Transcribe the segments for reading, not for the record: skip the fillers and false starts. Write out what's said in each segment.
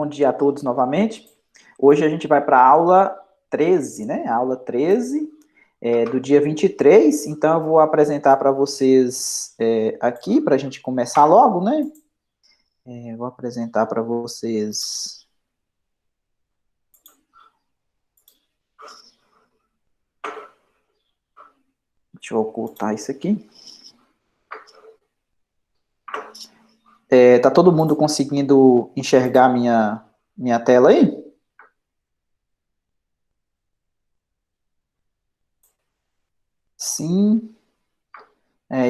bom dia a todos novamente. Hoje a gente vai para a aula 13, né? A aula 13 do dia 23. Então, eu vou apresentar para vocês aqui, para a gente começar logo, né? Vou apresentar para vocês. Deixa eu ocultar isso aqui. Tá todo mundo conseguindo enxergar minha tela aí? Sim.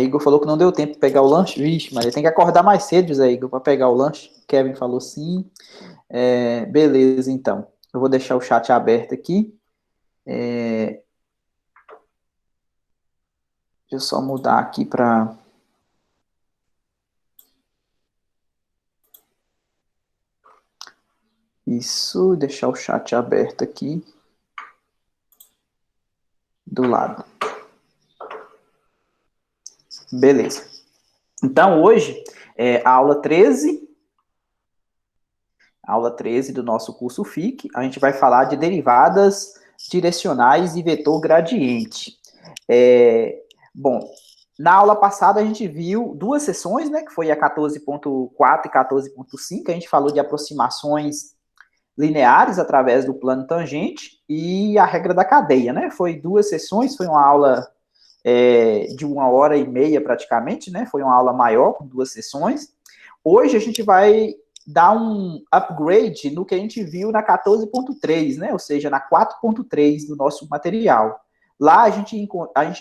Igor falou que não deu tempo de pegar o lanche. Vixe, mas ele tem que acordar mais cedo, Zé Igor, para pegar o lanche. Kevin falou sim. Beleza, então. Eu vou deixar o chat aberto aqui. Deixa eu só mudar aqui para... Isso, deixar o chat aberto aqui do lado. Beleza. Então, hoje, a aula 13 do nosso curso FIC, a gente vai falar de derivadas direcionais e vetor gradiente. Bom, na aula passada a gente viu duas sessões, né, que foi a 14.4 e 14.5, a gente falou de aproximações lineares através do plano tangente e a regra da cadeia, né? Foi duas sessões, foi uma aula de 1h30 praticamente, né? Foi uma aula maior, com duas sessões. Hoje a gente vai dar um upgrade no que a gente viu na 14.3, né? Ou seja, na 4.3 do nosso material. Lá a gente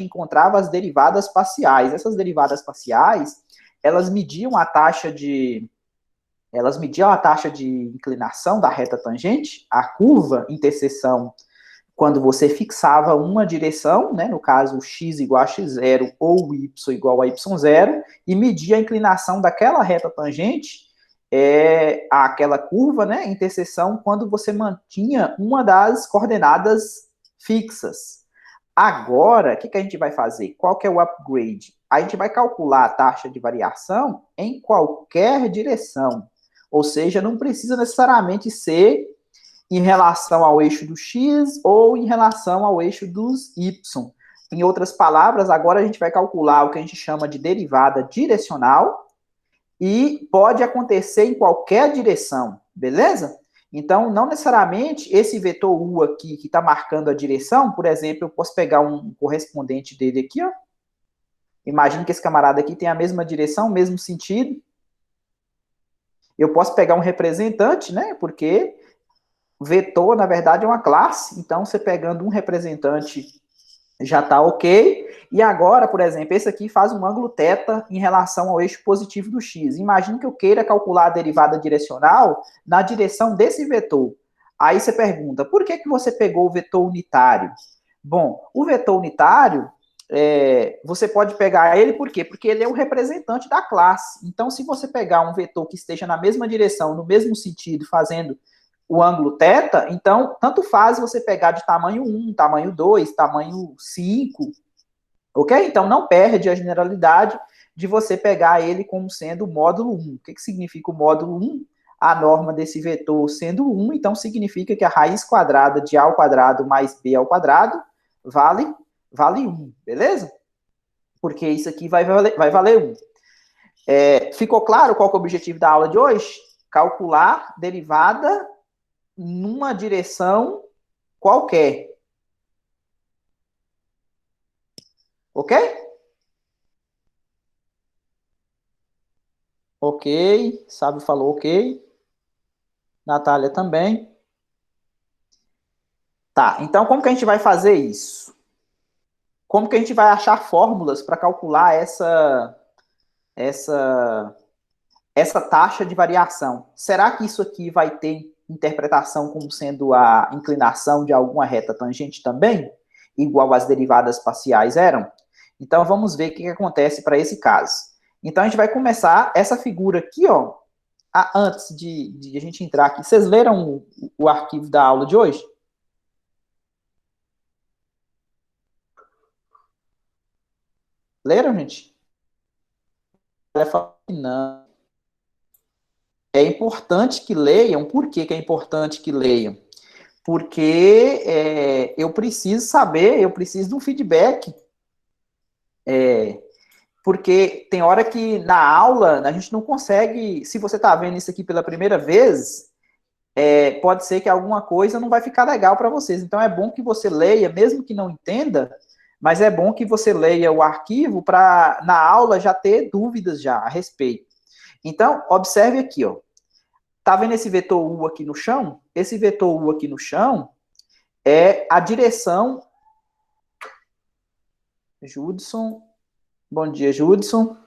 encontrava as derivadas parciais. Essas derivadas parciais, elas mediam a taxa de inclinação da reta tangente, a curva interseção, quando você fixava uma direção, né, no caso x igual a x0 ou y igual a y0, e media a inclinação daquela reta tangente, aquela curva, né, interseção, quando você mantinha uma das coordenadas fixas. Agora, o que a gente vai fazer? Qual que é o upgrade? A gente vai calcular a taxa de variação em qualquer direção. Ou seja, não precisa necessariamente ser em relação ao eixo do x ou em relação ao eixo dos y. Em outras palavras, agora a gente vai calcular o que a gente chama de derivada direcional e pode acontecer em qualquer direção, beleza? Então, não necessariamente esse vetor u aqui que está marcando a direção, por exemplo, eu posso pegar um correspondente dele aqui, ó. Imagina que esse camarada aqui tem a mesma direção, o mesmo sentido. Eu posso pegar um representante, né? Porque vetor, na verdade, é uma classe. Então, você pegando um representante já está ok. E agora, por exemplo, esse aqui faz um ângulo θ em relação ao eixo positivo do x. Imagine que eu queira calcular a derivada direcional na direção desse vetor. Aí você pergunta, por que você pegou o vetor unitário? Bom, o vetor unitário, você pode pegar ele por quê? Porque ele é o representante da classe. Então, se você pegar um vetor que esteja na mesma direção, no mesmo sentido, fazendo o ângulo θ, então, tanto faz você pegar de tamanho 1, tamanho 2, tamanho 5, ok? Então, não perde a generalidade de você pegar ele como sendo o módulo 1. O que significa o módulo 1? A norma desse vetor sendo 1, então significa que a raiz quadrada de a ao quadrado mais b ao quadrado vale 1, beleza? Porque isso aqui vai valer 1. Ficou claro qual que é o objetivo da aula de hoje? Calcular derivada numa direção qualquer. Ok? Ok. Sábio falou ok. Natália também. Tá, então como que a gente vai fazer isso? Como que a gente vai achar fórmulas para calcular essa, essa taxa de variação? Será que isso aqui vai ter interpretação como sendo a inclinação de alguma reta tangente também? Igual as derivadas parciais eram? Então, vamos ver o que acontece para esse caso. Então, a gente vai começar essa figura aqui, ó, antes de a gente entrar aqui. Vocês leram o arquivo da aula de hoje? Leram, gente? Olha, não. é importante que leiam. Por que que é importante que leiam? Porque eu preciso saber, eu preciso de um feedback. Porque tem hora que na aula a gente não consegue. Se você está vendo isso aqui pela primeira vez, pode ser que alguma coisa não vai ficar legal para vocês. Então é bom que você leia, mesmo que não entenda, mas é bom que você leia o arquivo para na aula já ter dúvidas já a respeito. Então, observe aqui, ó. Tá vendo esse vetor U aqui no chão? Esse vetor U aqui no chão é a direção. Judson, bom dia, Judson.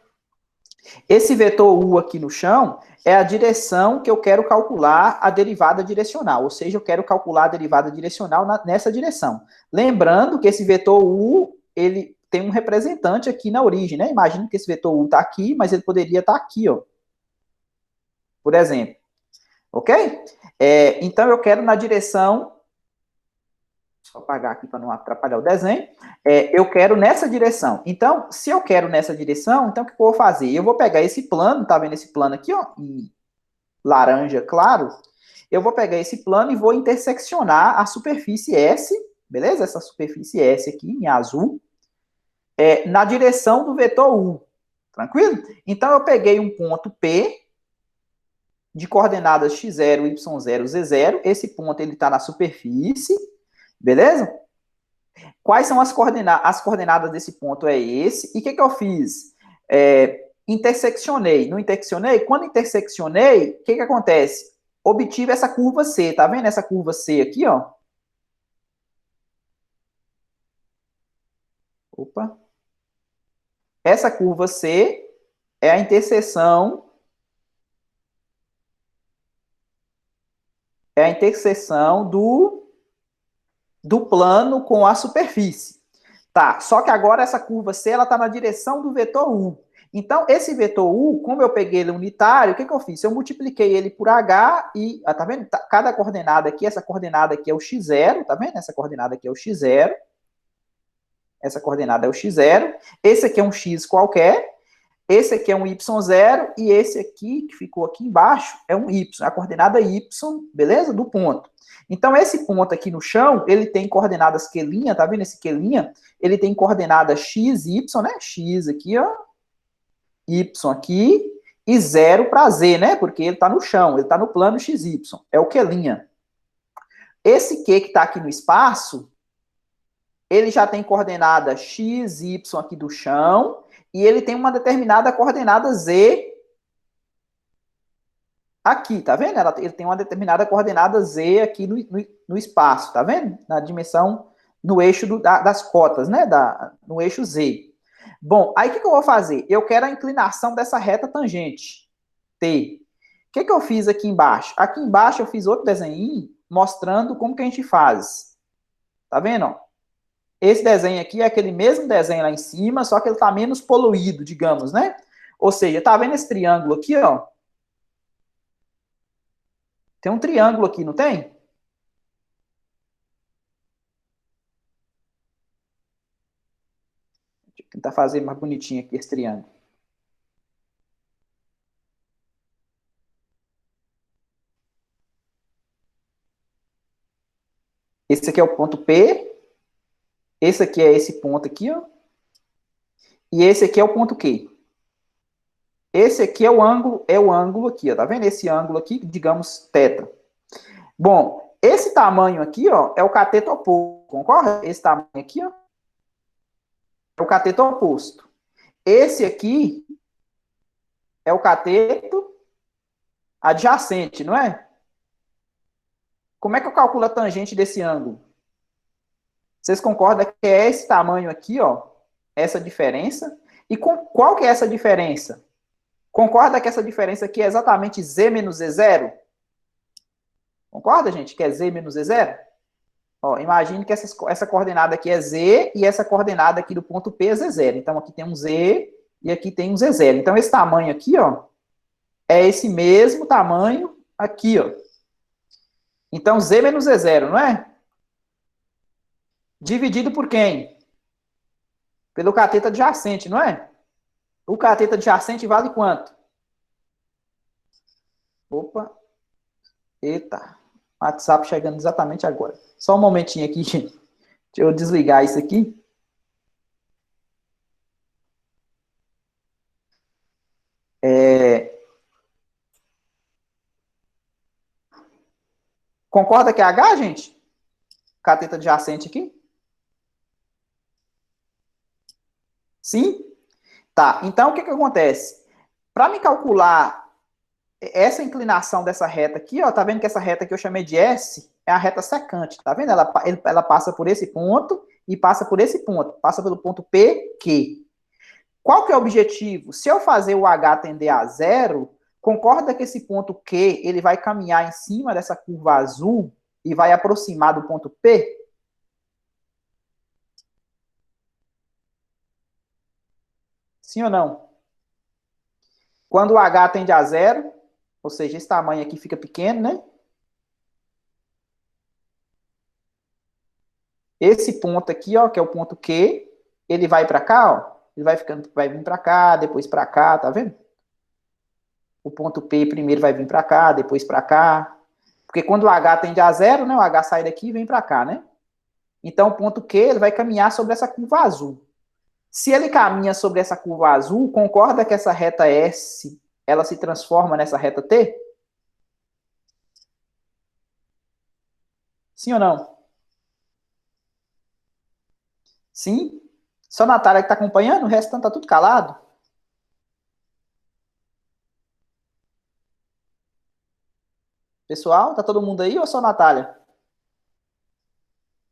Esse vetor U aqui no chão é a direção que eu quero calcular a derivada direcional, ou seja, eu quero calcular a derivada direcional nessa direção. Lembrando que esse vetor U, ele tem um representante aqui na origem, né? Imagina que esse vetor U está aqui, mas ele poderia estar aqui, ó. Por exemplo. Ok? Então, eu quero na direção. Só apagar aqui para não atrapalhar o desenho. Eu quero nessa direção. Então, se eu quero nessa direção, então o que eu vou fazer? Eu vou pegar esse plano, tá vendo esse plano aqui, ó, em laranja claro? Eu vou pegar esse plano e vou interseccionar a superfície S, beleza? Essa superfície S aqui, em azul, na direção do vetor U. Tranquilo? Então, eu peguei um ponto P, de coordenadas x0, y0, z0. Esse ponto ele está na superfície, beleza? Quais são as coordenadas? As coordenadas desse ponto é esse. E o que eu fiz? Interseccionei. Não interseccionei? Quando interseccionei, o que acontece? Obtive essa curva C. Tá vendo essa curva C aqui, ó? Opa. Essa curva C é a interseção do plano com a superfície. Tá, só que agora essa curva C, ela tá na direção do vetor U. Então, esse vetor U, como eu peguei ele unitário, o que eu fiz? Eu multipliquei ele por H e, tá vendo? Cada coordenada aqui, essa coordenada aqui é o x0, tá vendo? Essa coordenada aqui é o x0. Essa coordenada é o x0. Esse aqui é um x qualquer. Esse aqui é um y0 e esse aqui, que ficou aqui embaixo, é um y, a coordenada y, beleza? Do ponto. Então, esse ponto aqui no chão, ele tem coordenadas Q', tá vendo esse Q'? Ele tem coordenadas x, y, né? X aqui, ó. Y aqui. E 0 para z, né? Porque ele tá no chão, ele tá no plano xy. É o Q'. Esse Q que tá aqui no espaço, ele já tem coordenada x, y aqui do chão, e ele tem uma determinada coordenada z aqui, tá vendo? Ele tem uma determinada coordenada z aqui no espaço, tá vendo? Na dimensão, no eixo das cotas, né? No eixo z. Bom, aí o que eu vou fazer? Eu quero a inclinação dessa reta tangente, T. O que eu fiz aqui embaixo? Aqui embaixo eu fiz outro desenho mostrando como que a gente faz. Tá vendo? Ó? Esse desenho aqui é aquele mesmo desenho lá em cima, só que ele está menos poluído, digamos, né? Ou seja, tá vendo esse triângulo aqui, ó? Tem um triângulo aqui, não tem? Deixa eu tentar fazer mais bonitinho aqui esse triângulo. Esse aqui é o ponto P. Esse aqui é esse ponto aqui, ó. E esse aqui é o ponto Q. Esse aqui é o ângulo aqui, ó. Tá vendo? Esse ângulo aqui, digamos, θ. Bom, esse tamanho aqui, ó, é o cateto oposto. Concorda? Esse tamanho aqui, ó, é o cateto oposto. Esse aqui é o cateto adjacente, não é? Como é que eu calculo a tangente desse ângulo? Vocês concordam que é esse tamanho aqui, ó, essa diferença? E qual que é essa diferença? Concorda que essa diferença aqui é exatamente z menos z0? Concorda, gente, que é z menos z0? Ó, imagine que essa coordenada aqui é z e essa coordenada aqui do ponto P é z0. Então, aqui tem um z e aqui tem um z0. Então, esse tamanho aqui, ó, é esse mesmo tamanho aqui, ó. Então, z menos z0, não é? Dividido por quem? Pelo cateto adjacente, não é? O cateto adjacente vale quanto? Opa, eita. WhatsApp chegando exatamente agora. Só um momentinho aqui, gente. Deixa eu desligar isso aqui. É, concorda que é H, gente? Cateto adjacente aqui? Sim? Tá. Então, o que que acontece? Para me calcular essa inclinação dessa reta aqui, ó, tá vendo que essa reta que eu chamei de S é a reta secante, tá vendo? Ela passa por esse ponto e passa por esse ponto, passa pelo ponto P, Q. Qual que é o objetivo? Se eu fazer o H tender a zero, concorda que esse ponto Q ele vai caminhar em cima dessa curva azul e vai aproximar do ponto P? Sim ou não? Quando o H tende a zero, ou seja, esse tamanho aqui fica pequeno, né? Esse ponto aqui, ó, que é o ponto Q, ele vai para cá, ó. Ele vai ficando, vai vir para cá, depois para cá, tá vendo? O ponto P primeiro vai vir para cá, depois para cá. Porque quando o H tende a zero, né? O H sai daqui e vem para cá, né? Então, o ponto Q ele vai caminhar sobre essa curva azul. Se ele caminha sobre essa curva azul, concorda que essa reta S ela se transforma nessa reta T? Sim ou não? Sim? Só a Natália que está acompanhando, o restante está tudo calado. Pessoal, tá todo mundo aí ou só a Natália?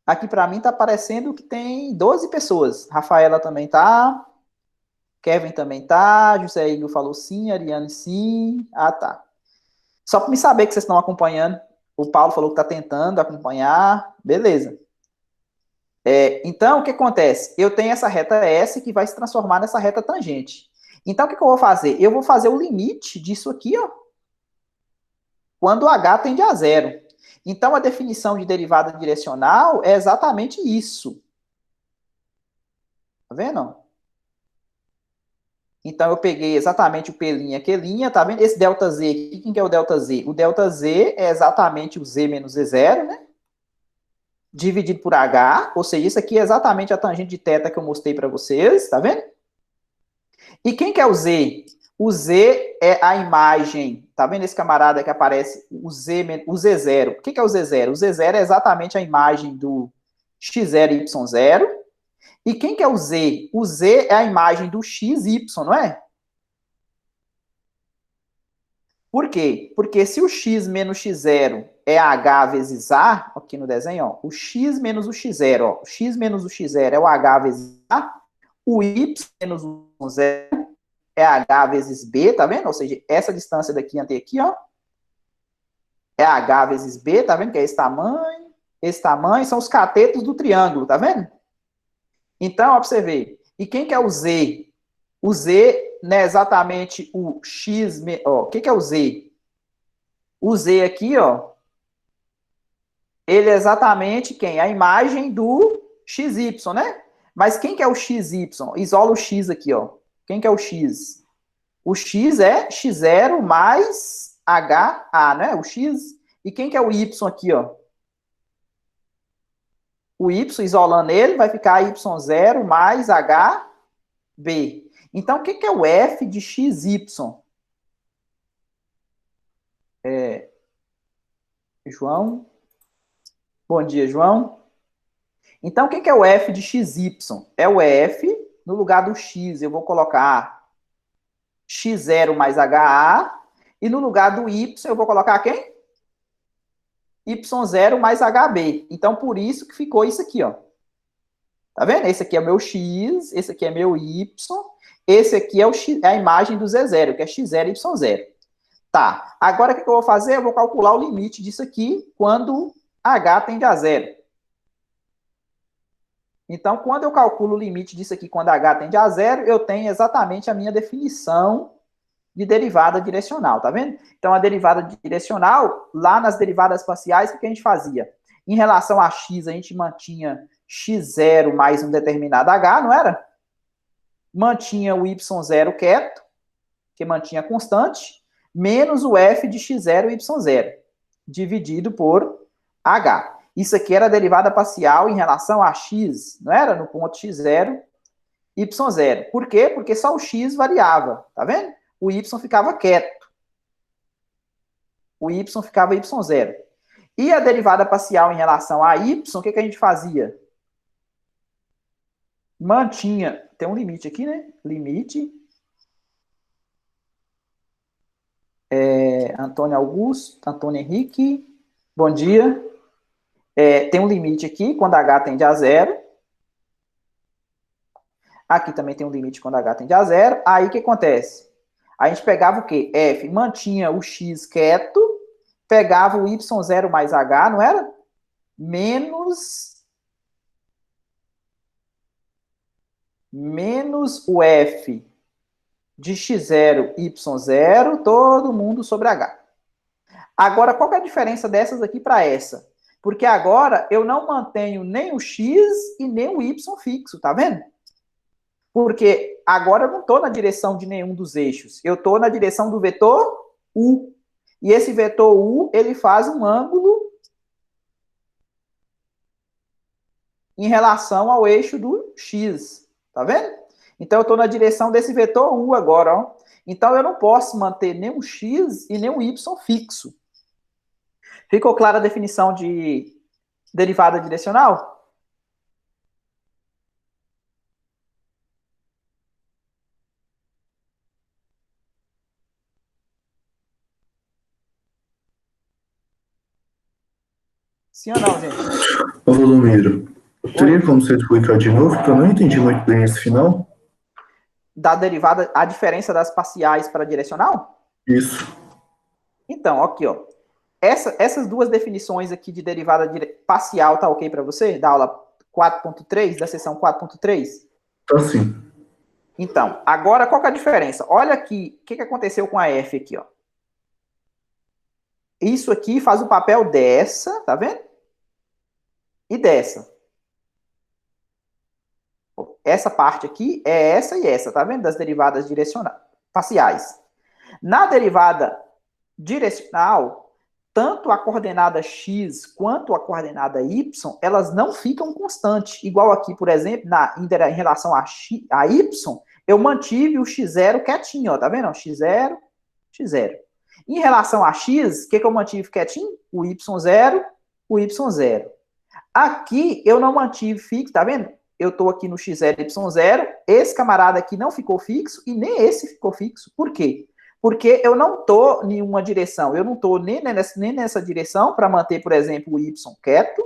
Aqui para mim tá parecendo que tem 12 pessoas. Rafaela também tá, Kevin também tá, José Igor falou sim, Ariane sim. Ah, tá. Só para me saber que vocês estão acompanhando. O Paulo falou que está tentando acompanhar. Beleza. Então, o que acontece? Eu tenho essa reta S que vai se transformar nessa reta tangente. Então, o que eu vou fazer? Eu vou fazer o limite disso aqui, ó, quando o H tende a zero. Então, a definição de derivada direcional é exatamente isso. Tá vendo? Então, eu peguei exatamente o P', Q', tá vendo? Esse ΔZ aqui, quem que é o ΔZ? O ΔZ é exatamente o Z menos Z0, né? Dividido por H, ou seja, isso aqui é exatamente a tangente de θ que eu mostrei para vocês, tá vendo? E quem que é o Z? O Z é a imagem, tá vendo esse camarada que aparece, o Z0. O que é o Z0? O Z0 é exatamente a imagem do X0 e Y0. E quem que é o Z? O Z é a imagem do XY, não é? Por quê? Porque se o x menos x0 é h vezes a, aqui no desenho, ó, o x menos o x0, ó, o x menos o x0 é o h vezes a, o y menos o 0 é h vezes b, tá vendo? Ou seja, essa distância daqui até aqui, ó, é h vezes b, tá vendo? Que é esse tamanho são os catetos do triângulo, tá vendo? Então, ó, pra você ver. E quem que é o z? O z não é exatamente o x, ó, o que é o z? O z aqui, ó, ele é exatamente quem? A imagem do XY, né? Mas quem que é o XY? Isola o X aqui, ó. Quem que é o X? O X é X0 mais HA, né? O X. E quem que é o Y aqui, ó? O Y, isolando ele, vai ficar Y0 mais HB. Então, o que que é o F de XY? João? Bom dia, João. Então, o que que é o F de XY? É o F, no lugar do X, eu vou colocar X0 mais HA, e no lugar do Y eu vou colocar quem? Y0 mais HB. Então, por isso que ficou isso aqui, ó. Tá vendo? Esse aqui é o meu X, esse aqui é meu Y, esse aqui é, é a imagem do Z0, que é X0 e Y0. Tá, agora o que eu vou fazer? Eu vou calcular o limite disso aqui quando H tende a zero. Então, quando eu calculo o limite disso aqui quando H tende a zero, eu tenho exatamente a minha definição de derivada direcional, tá vendo? Então, a derivada direcional, lá nas derivadas parciais, o que a gente fazia? Em relação a x, a gente mantinha x0 mais um determinado h, não era? Mantinha o y0 quieto, que mantinha constante. menos o f de x0 e y0, dividido por h. Isso aqui era a derivada parcial em relação a x, não era? No ponto x0, y0. Por quê? Porque só o x variava, tá vendo? O y ficava quieto. O y ficava y0. E a derivada parcial em relação a y, o que a gente fazia? Mantinha, tem um limite aqui, né? Limite. Antônio Augusto, Antônio Henrique, bom dia. Tem um limite aqui, quando h tende a zero. Aqui também tem um limite quando h tende a zero. Aí o que acontece? A gente pegava o quê? F, mantinha o x quieto, pegava o y0 mais h, não era? Menos o f de x0, y0, todo mundo sobre h. Agora, qual que é a diferença dessas aqui para essa? Porque agora eu não mantenho nem o x e nem o y fixo, tá vendo? Porque agora eu não estou na direção de nenhum dos eixos. Eu estou na direção do vetor u. E esse vetor u, ele faz um ângulo em relação ao eixo do x. Tá vendo? Então, eu estou na direção desse vetor u agora, ó. Então, eu não posso manter nem um x e nem um y fixo. Ficou clara a definição de derivada direcional? Sim ou não, gente? Ô, Valdomiro, teria como você explicar de novo? Porque eu não entendi muito bem esse final. Da derivada, a diferença das parciais para direcional? Isso. Então, aqui, ó. Essas duas definições aqui de derivada parcial, tá ok para você? Da aula 4.3, da seção 4.3? Tá sim. Então, agora qual que é a diferença? Olha aqui, o que aconteceu com a f aqui, ó. Isso aqui faz o papel dessa, tá vendo? E dessa. Essa parte aqui é essa e essa, tá vendo? Das derivadas direcionais, parciais. Na derivada direcional, tanto a coordenada x quanto a coordenada y, elas não ficam constantes. Igual aqui, por exemplo, em relação a y, eu mantive o x0 quietinho, ó, tá vendo? X0, x0. Em relação a x, o que eu mantive quietinho? O y0, o y0. Aqui, eu não mantive fixo, tá vendo? Eu estou aqui no x0, y0, esse camarada aqui não ficou fixo e nem esse ficou fixo. Por quê? Porque eu não estou em uma direção, eu não estou nem nessa direção para manter, por exemplo, o y quieto,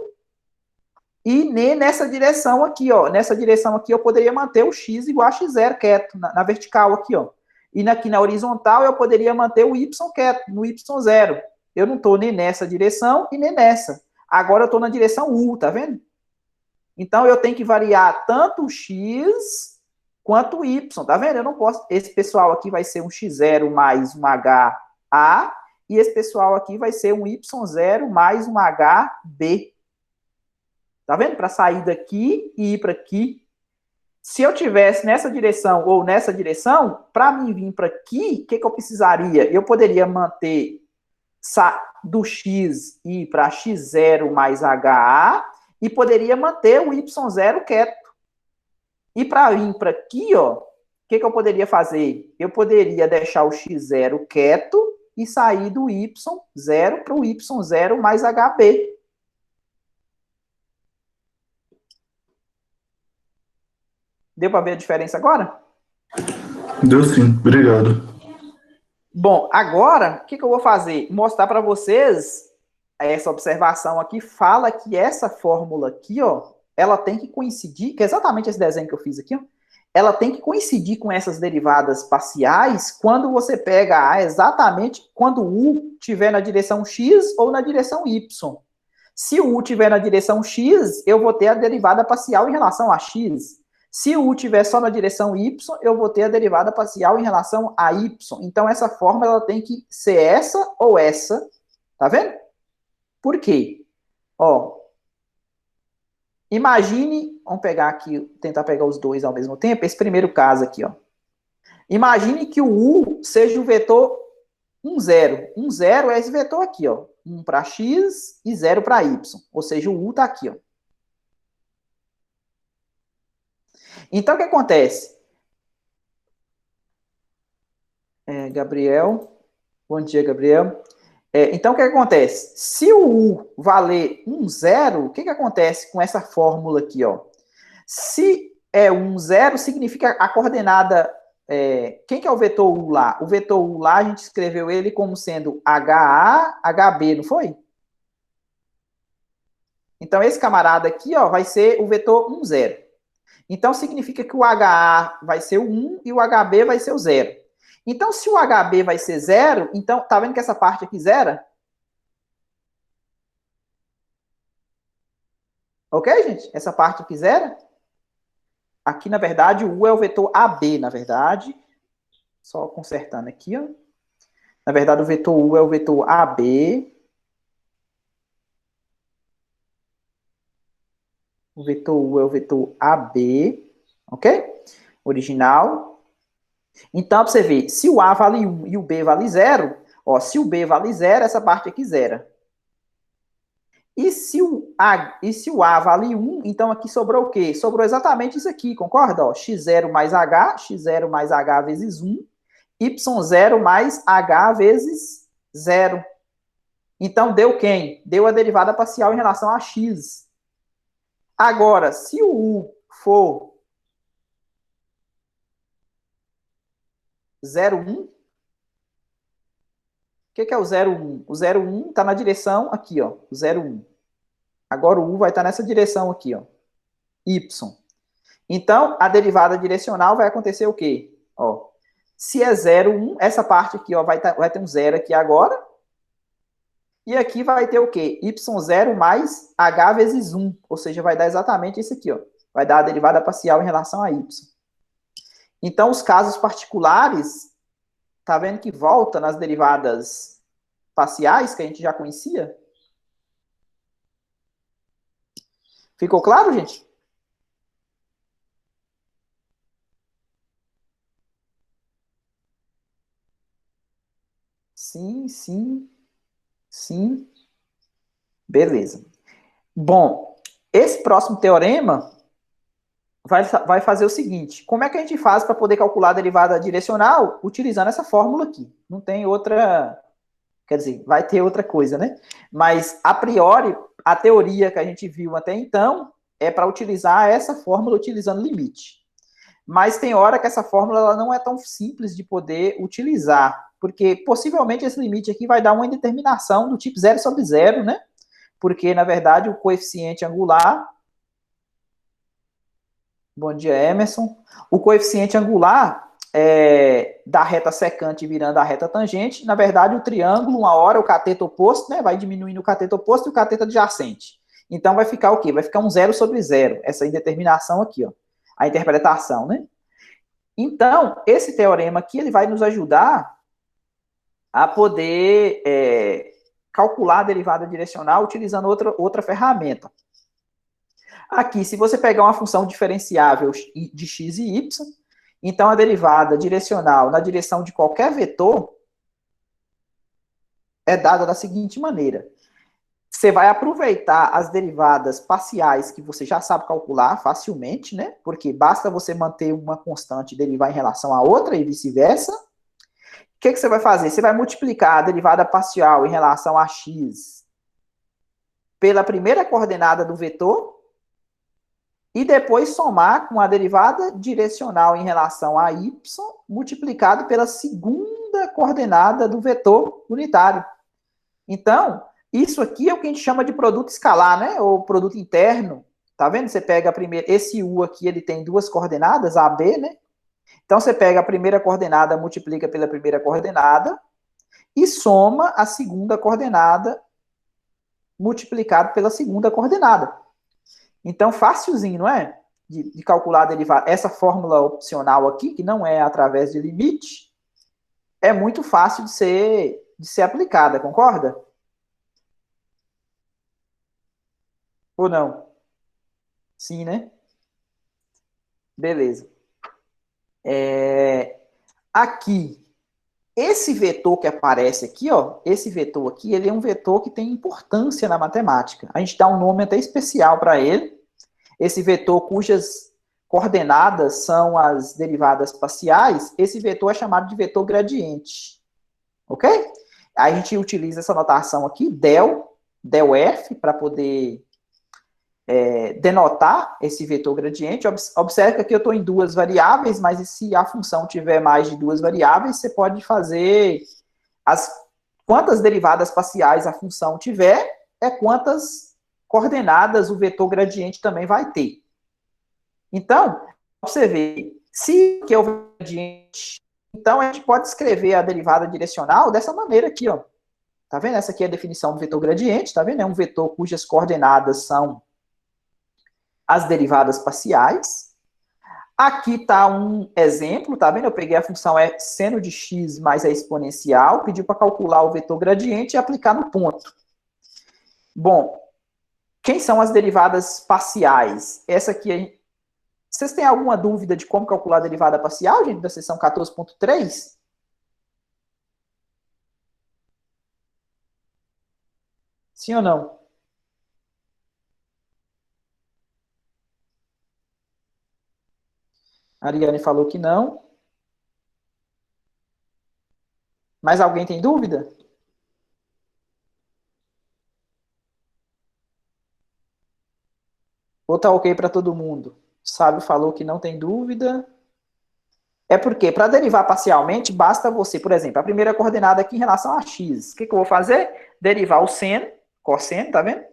e nem nessa direção aqui, ó. Nessa direção aqui eu poderia manter o x igual a x0 quieto, na vertical aqui, ó. E aqui na horizontal eu poderia manter o y quieto, no y0. Eu não estou nem nessa direção e nem nessa. Agora eu estou na direção u, tá vendo? Então eu tenho que variar tanto o x quanto o y, tá vendo? Eu não posso. Esse pessoal aqui vai ser um x0 mais um HA, e esse pessoal aqui vai ser um y0 mais um HB. Tá vendo? Para sair daqui e ir para aqui. Se eu tivesse nessa direção ou nessa direção, para mim vir para aqui, o que eu precisaria? Eu poderia manter do x e ir para x0 mais HA e poderia manter o y0 quieto. E para vir para aqui, ó, o que eu poderia fazer? Eu poderia deixar o x0 quieto e sair do y0 para o y0 mais HB. Deu para ver a diferença agora? Deu sim, obrigado. Bom, agora, o que eu vou fazer? Mostrar para vocês essa observação aqui, fala que essa fórmula aqui, ó, ela tem que coincidir, que é exatamente esse desenho que eu fiz aqui, ó, ela tem que coincidir com essas derivadas parciais quando você pega exatamente quando o u estiver na direção x ou na direção y. Se o u estiver na direção x, eu vou ter a derivada parcial em relação a x. Se o u estiver só na direção y, eu vou ter a derivada parcial em relação a y. Então, essa fórmula ela tem que ser essa ou essa. Tá vendo? Por quê? Ó, imagine, vamos pegar aqui, tentar pegar os dois ao mesmo tempo, esse primeiro caso aqui, ó. Imagine que o u seja o vetor um zero. Um zero é esse vetor aqui, ó. 1 para x e 0 para y. Ou seja, o u está aqui, ó. Então, o que acontece? Gabriel. Bom dia, Gabriel. Então, o que acontece? Se o u valer 1, 0, o que acontece com essa fórmula aqui, ó? Se é 1, 0, significa a coordenada... quem que é o vetor u lá? O vetor u lá, a gente escreveu ele como sendo HA, HB, não foi? Então, esse camarada aqui, ó, vai ser o vetor 1, 0. Então, significa que o HA vai ser o 1 e o HB vai ser o 0. Então, se o HB vai ser 0, então, tá vendo que essa parte aqui zera? Ok, gente? Essa parte aqui zera? Aqui, na verdade, o U é o vetor AB, na verdade. Só consertando aqui, ó. Na verdade, o vetor U é o vetor AB. O vetor U é o vetor AB. Ok? Original. Então, para você ver, se o A vale 1 e o B vale 0, ó, se o B vale 0, essa parte aqui zera. E se o A vale 1, então aqui sobrou o quê? Sobrou exatamente isso aqui, concorda? Ó, x0 mais h vezes 1, y0 mais h vezes 0. Então, deu quem? Deu a derivada parcial em relação a x. Agora, se o u for 0,1, o que é o 0,1? O 0,1 está na direção aqui, ó, o 0,1. Agora o u vai estar nessa direção aqui, ó, y. Então, a derivada direcional vai acontecer o quê? Ó, se é 0,1, essa parte aqui, ó, vai ter um zero aqui agora. E aqui vai ter o quê? y0 mais h vezes 1. Ou seja, vai dar exatamente isso aqui, ó. Vai dar a derivada parcial em relação a y. Então, os casos particulares, tá vendo que volta nas derivadas parciais que a gente já conhecia? Ficou claro, gente? Sim, sim, sim. Beleza. Bom, esse próximo teorema vai fazer o seguinte: como é que a gente faz para poder calcular a derivada direcional utilizando essa fórmula aqui? Não tem outra, quer dizer, vai ter outra coisa, né? Mas, a priori, a teoria que a gente viu até então é para utilizar essa fórmula utilizando limite. Mas tem hora que essa fórmula ela não é tão simples de poder utilizar, porque possivelmente esse limite aqui vai dar uma indeterminação do tipo 0 sobre 0, né? Porque, na verdade, o coeficiente angular... Bom dia, Emerson. O coeficiente angular da reta secante virando a reta tangente, na verdade, o triângulo, uma hora, o cateto oposto, né, vai diminuindo o cateto oposto e o cateto adjacente. Então, vai ficar o quê? Vai ficar um 0 sobre 0, essa indeterminação aqui, ó, a interpretação, né? Então, esse teorema aqui, ele vai nos ajudar a poder calcular a derivada direcional utilizando outra ferramenta. Aqui, se você pegar uma função diferenciável de x e y, então a derivada direcional na direção de qualquer vetor é dada da seguinte maneira. Você vai aproveitar as derivadas parciais que você já sabe calcular facilmente, né? Porque basta você manter uma constante e derivar em relação a outra e vice-versa. O que você vai fazer? Você vai multiplicar a derivada parcial em relação a x pela primeira coordenada do vetor e depois somar com a derivada direcional em relação a y multiplicado pela segunda coordenada do vetor unitário. Então, isso aqui é o que a gente chama de produto escalar, né? Ou produto interno. Tá vendo? Você pega a primeira... Esse u aqui, ele tem duas coordenadas, a, b, né? Então, você pega a primeira coordenada, multiplica pela primeira coordenada e soma a segunda coordenada multiplicado pela segunda coordenada. Então, facilzinho, não é? De calcular a derivada. Essa fórmula opcional aqui, que não é através de limite, é muito fácil de ser aplicada, concorda? Ou não? Sim, né? Beleza. Aqui, esse vetor que aparece aqui, ó, esse vetor aqui, ele é um vetor que tem importância na matemática. A gente dá um nome até especial para ele. Esse vetor cujas coordenadas são as derivadas parciais, esse vetor é chamado de vetor gradiente. Ok? Aí a gente utiliza essa notação aqui, del F, para poder denotar esse vetor gradiente. Observe que aqui eu estou em duas variáveis, mas se a função tiver mais de duas variáveis, você pode fazer quantas derivadas parciais a função tiver, é quantas coordenadas o vetor gradiente também vai ter. Então, você vê, se que é o vetor gradiente, então a gente pode escrever a derivada direcional dessa maneira aqui, ó. Tá vendo? Essa aqui é a definição do vetor gradiente, tá vendo? É um vetor cujas coordenadas são as derivadas parciais. Aqui está um exemplo, tá vendo? Eu peguei a função seno de x mais a exponencial, pedi para calcular o vetor gradiente e aplicar no ponto. Bom, quem são as derivadas parciais? Essa aqui, vocês têm alguma dúvida de como calcular a derivada parcial, gente, da seção 14.3? Sim ou não? A Ariane falou que não. Mais alguém tem dúvida? Ou tá ok para todo mundo? O Sábio falou que não tem dúvida. É porque, para derivar parcialmente, basta você, por exemplo, a primeira coordenada aqui em relação a x. O que eu vou fazer? Derivar o seno, cosseno, tá vendo?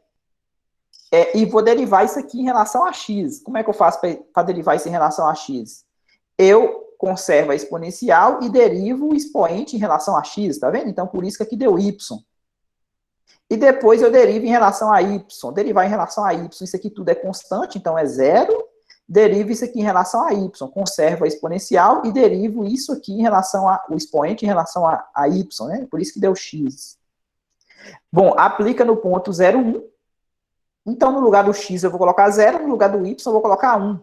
E vou derivar isso aqui em relação a x. Como é que eu faço para derivar isso em relação a x? Eu conservo a exponencial e derivo o expoente em relação a x, tá vendo? Então, por isso que aqui deu y. E depois eu derivo em relação a y. Derivar em relação a y, isso aqui tudo é constante, então é zero. Derivo isso aqui em relação a y, conservo a exponencial e derivo isso aqui em relação o expoente em relação a y, né? Por isso que deu x. Bom, aplica no ponto 0, 1. Então, no lugar do x eu vou colocar 0, no lugar do y eu vou colocar 1.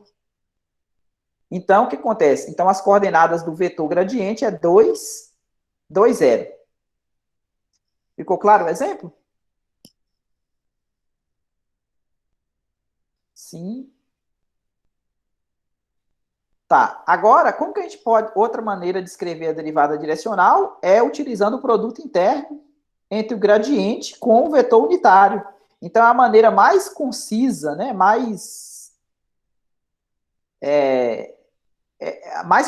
Então, o que acontece? Então, as coordenadas do vetor gradiente é 2, 2, 0. Ficou claro o exemplo? Sim. Tá, agora, como que a gente pode... Outra maneira de escrever a derivada direcional é utilizando o produto interno entre o gradiente com o vetor unitário. Então, a maneira mais concisa, né, mais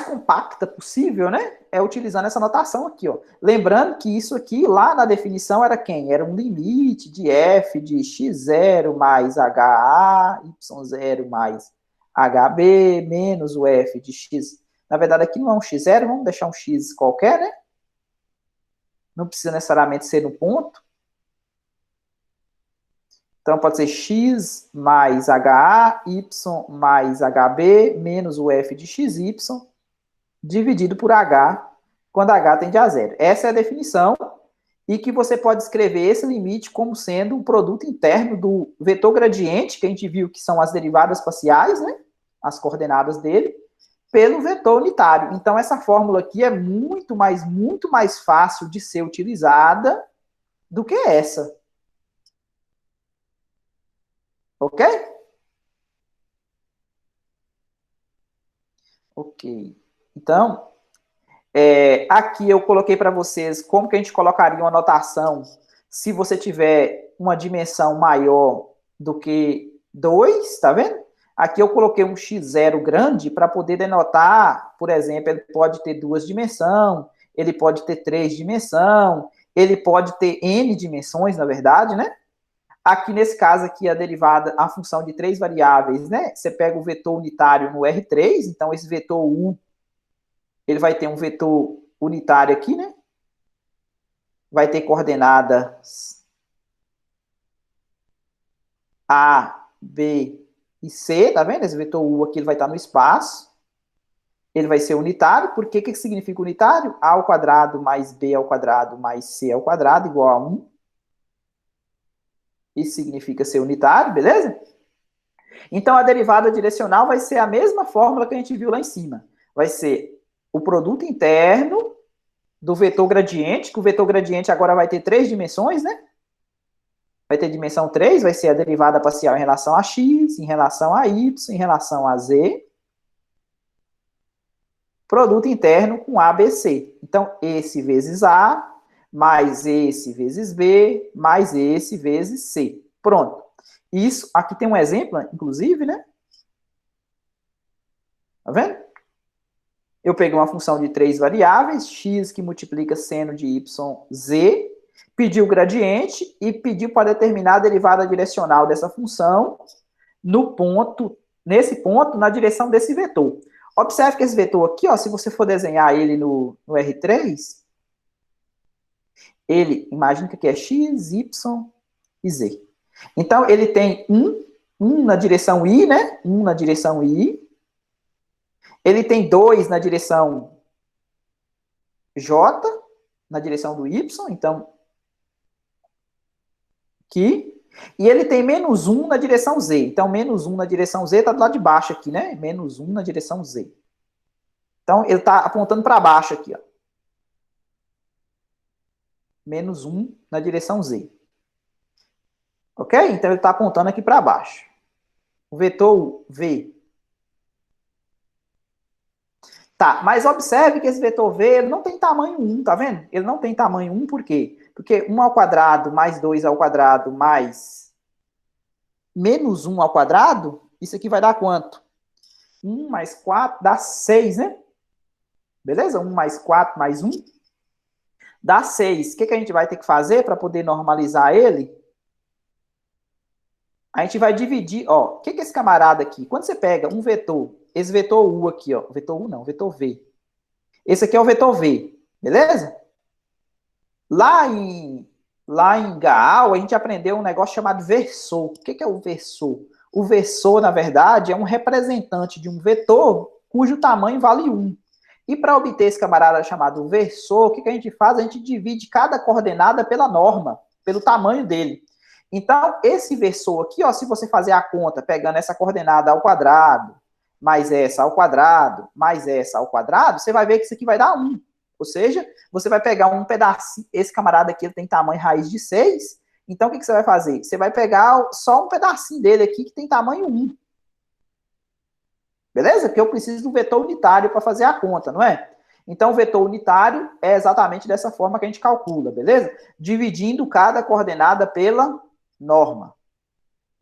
compacta possível, né, é utilizando essa notação aqui, ó. Lembrando que isso aqui, lá na definição, era quem? Era um limite de f de x0 mais HA, y0 mais HB, menos o f de x. Na verdade, aqui não é um x0, vamos deixar um x qualquer, né? Não precisa necessariamente ser no ponto. Então, pode ser x mais HA, y mais HB, menos o f de xy, dividido por h, quando h tende a zero. Essa é a definição, e que você pode escrever esse limite como sendo um produto interno do vetor gradiente, que a gente viu que são as derivadas parciais, né? As coordenadas dele, pelo vetor unitário. Então, essa fórmula aqui é muito mais fácil de ser utilizada do que essa. Ok? Ok. Então, aqui eu coloquei para vocês como que a gente colocaria uma notação se você tiver uma dimensão maior do que 2, tá vendo? Aqui eu coloquei um x0 grande para poder denotar, por exemplo, ele pode ter 2 dimensões, ele pode ter 3 dimensões, ele pode ter n dimensões, na verdade, né? Aqui, nesse caso aqui, a derivada, a função de 3 variáveis, né? Você pega o vetor unitário no R3, então esse vetor 1, ele vai ter um vetor unitário aqui, né? Vai ter coordenadas A, B e C, tá vendo? Esse vetor U aqui ele vai estar no espaço. Ele vai ser unitário. Por que que significa unitário? A ao quadrado mais B ao quadrado mais C ao quadrado igual a 1. Isso significa ser unitário, beleza? Então, a derivada direcional vai ser a mesma fórmula que a gente viu lá em cima. Vai ser o produto interno do vetor gradiente, que o vetor gradiente agora vai ter 3 dimensões, né? Vai ter dimensão 3, vai ser a derivada parcial em relação a x, em relação a y, em relação a z. Produto interno com ABC. Então, esse vezes A, mais esse vezes B, mais esse vezes C. Pronto. Isso, aqui tem um exemplo, inclusive, né? Tá vendo? Eu peguei uma função de 3 variáveis, x que multiplica seno de y, z, pedi o gradiente e pedi para determinar a derivada direcional dessa função no ponto, nesse ponto, na direção desse vetor. Observe que esse vetor aqui, ó, se você for desenhar ele no R3, ele, imagina que aqui é x, y e z. Então, ele tem um na direção I, né? Um na direção I. Ele tem 2 na direção J, na direção do Y, então, aqui. E ele tem menos 1 na direção Z. Então, menos 1 na direção Z está do lado de baixo aqui, né? Menos 1 na direção Z. Então, ele está apontando para baixo aqui, ó. Menos 1 na direção Z. Ok? Então, ele está apontando aqui para baixo. O vetor V. Tá, mas observe que esse vetor V ele não tem tamanho 1, tá vendo? Ele não tem tamanho 1, por quê? Porque 1 ao quadrado mais 2 ao quadrado mais menos 1 ao quadrado, isso aqui vai dar quanto? 1 mais 4 dá 6, né? Beleza? 1 mais 4 mais 1 dá 6. O que a gente vai ter que fazer para poder normalizar ele? A gente vai dividir, ó, o que é esse camarada aqui? Quando você pega um vetor, esse vetor U aqui, ó, vetor U não, vetor V. Esse aqui é o vetor V, beleza? Lá em Gaal, a gente aprendeu um negócio chamado versor. O que é o versor? O versor, na verdade, é um representante de um vetor cujo tamanho vale 1. E para obter esse camarada chamado versor, o que a gente faz? A gente divide cada coordenada pela norma, pelo tamanho dele. Então, esse versor aqui, ó, se você fazer a conta pegando essa coordenada ao quadrado, mais essa ao quadrado, mais essa ao quadrado, você vai ver que isso aqui vai dar 1. Ou seja, você vai pegar um pedacinho, esse camarada aqui ele tem tamanho raiz de 6, então o que você vai fazer? Você vai pegar só um pedacinho dele aqui que tem tamanho 1. Beleza? Porque eu preciso do vetor unitário para fazer a conta, não é? Então, o vetor unitário é exatamente dessa forma que a gente calcula, beleza? Dividindo cada coordenada pela norma.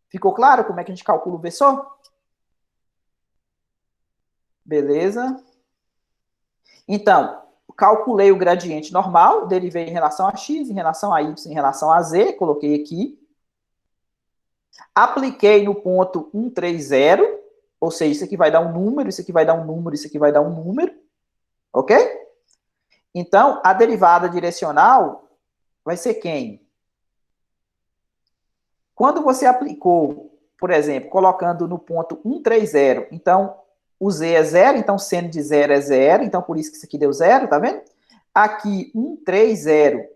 Ficou claro como é que a gente calcula o versor? Beleza? Então, calculei o gradiente normal, derivei em relação a x, em relação a y, em relação a z, coloquei aqui. Apliquei no ponto 130, ou seja, isso aqui vai dar um número, isso aqui vai dar um número, isso aqui vai dar um número. Ok? Então, a derivada direcional vai ser quem? Quando você aplicou, por exemplo, colocando no ponto 130, então o z é 0, então seno de 0 é 0, então por isso que isso aqui deu 0, tá vendo? Aqui, 130,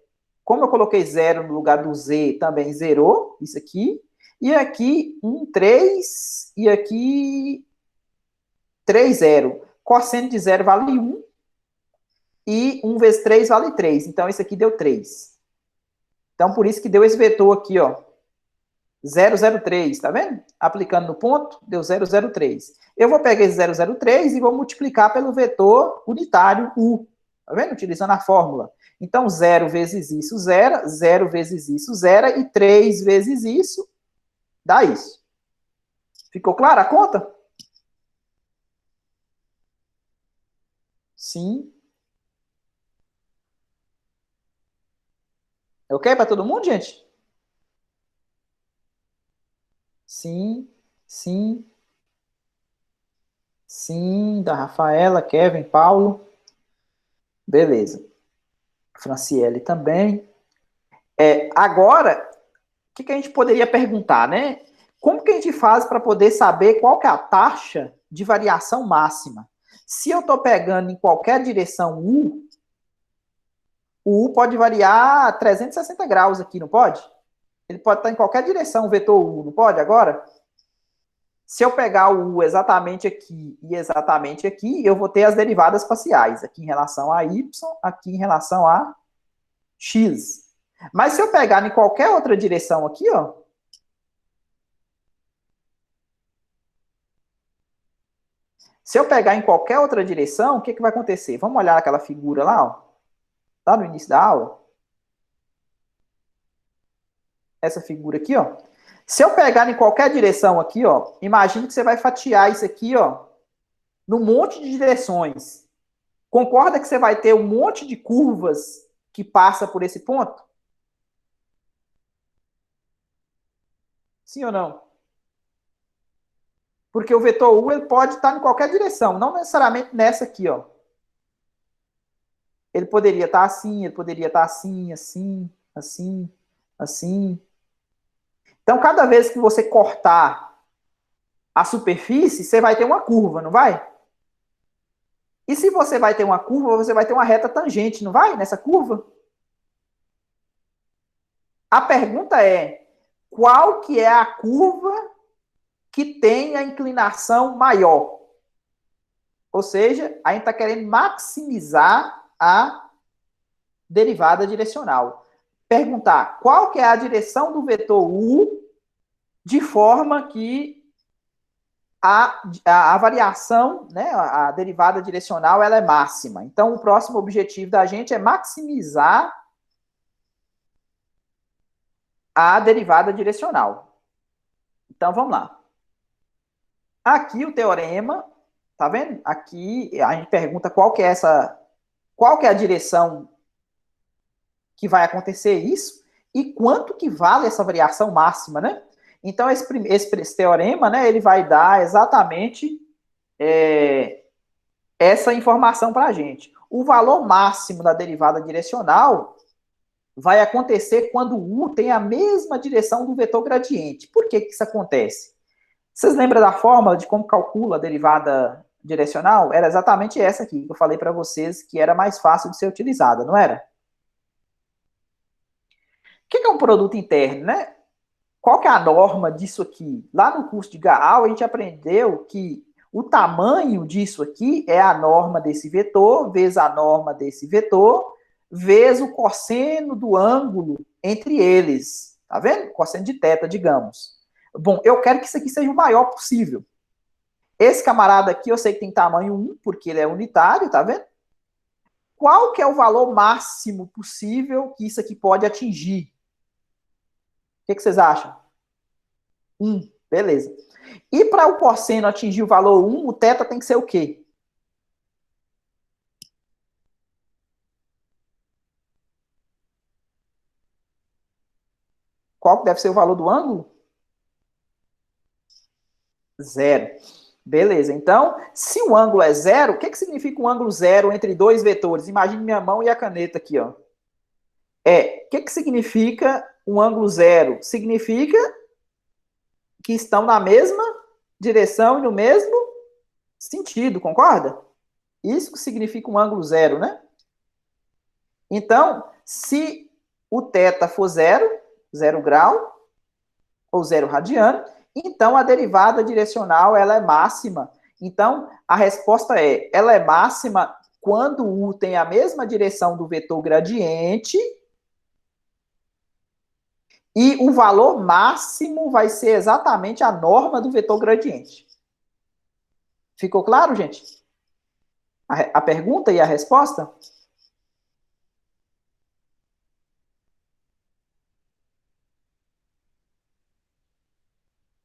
como eu coloquei 0 no lugar do z, também zerou, isso aqui. E aqui, 13, e aqui, 30. Cosseno de 0 vale 1, e 1 vezes 3 vale 3. Então, isso aqui deu 3. Então, por isso que deu esse vetor aqui, ó. 003, tá vendo? Aplicando no ponto, deu 003. Eu vou pegar esse 003 e vou multiplicar pelo vetor unitário U. Tá vendo? Utilizando a fórmula. Então, 0 vezes isso, 0. 0 vezes isso, 0. E 3 vezes isso, dá isso. Ficou clara a conta? Sim. É ok para todo mundo, gente? Sim, sim, sim. Da Rafaela, Kevin, Paulo. Beleza. Franciele também. Agora, o que a gente poderia perguntar, né? Como que a gente faz para poder saber qual que é a taxa de variação máxima? Se eu estou pegando em qualquer direção U, o U pode variar 360 graus aqui, não pode? Ele pode estar em qualquer direção, o vetor U, não pode agora? Se eu pegar o U exatamente aqui e exatamente aqui, eu vou ter as derivadas parciais, aqui em relação a Y, aqui em relação a X. Mas se eu pegar em qualquer outra direção aqui, ó, se eu pegar em qualquer outra direção, o que, que vai acontecer? Vamos olhar aquela figura lá, ó, lá no início da aula. Essa figura aqui, ó. Se eu pegar em qualquer direção aqui, ó, imagine que você vai fatiar isso aqui, ó, num monte de direções. Concorda que você vai ter um monte de curvas que passa por esse ponto? Sim ou não? Porque o vetor U ele pode estar em qualquer direção, não necessariamente nessa aqui, ó. Ele poderia estar assim, ele poderia estar assim, assim, assim, assim. Então, cada vez que você cortar a superfície, você vai ter uma curva, não vai? E se você vai ter uma curva, você vai ter uma reta tangente, não vai? Nessa curva? A pergunta é, qual que é a curva que tem a inclinação maior? Ou seja, a gente está querendo maximizar a derivada direcional. Perguntar qual que é a direção do vetor U de forma que a variação, né, a derivada direcional, ela é máxima. Então, o próximo objetivo da gente é maximizar a derivada direcional. Então, vamos lá. Aqui o teorema, tá vendo? Aqui a gente pergunta qual que é a direção que vai acontecer isso e quanto que vale essa variação máxima, né? Então, esse teorema, né, ele vai dar exatamente essa informação para a gente. O valor máximo da derivada direcional vai acontecer quando o U tem a mesma direção do vetor gradiente. Por que isso acontece? Vocês lembram da fórmula de como calcula a derivada direcional? Era exatamente essa aqui, que eu falei para vocês que era mais fácil de ser utilizada, não era? O que é um produto interno, né? Qual que é a norma disso aqui? Lá no curso de Gaal, a gente aprendeu que o tamanho disso aqui é a norma desse vetor, vezes a norma desse vetor, vezes o cosseno do ângulo entre eles. Tá vendo? Cosseno de θ, digamos. Bom, eu quero que isso aqui seja o maior possível. Esse camarada aqui, eu sei que tem tamanho 1, porque ele é unitário, tá vendo? Qual que é o valor máximo possível que isso aqui pode atingir? O que vocês acham? 1, beleza. E para o cosseno atingir o valor 1, o θ tem que ser o quê? Qual que deve ser o valor do ângulo? 0. Beleza. Então, se o ângulo é 0, o que significa um ângulo 0 entre dois vetores? Imagine minha mão e a caneta aqui, ó. O que significa um ângulo 0? Significa que estão na mesma direção e no mesmo sentido, concorda? Isso que significa um ângulo 0, né? Então, se o θ for 0, 0 grau, ou 0 radiano, então a derivada direcional ela é máxima. Então, a resposta ela é máxima quando U tem a mesma direção do vetor gradiente e o valor máximo vai ser exatamente a norma do vetor gradiente. Ficou claro, gente? A pergunta e a resposta?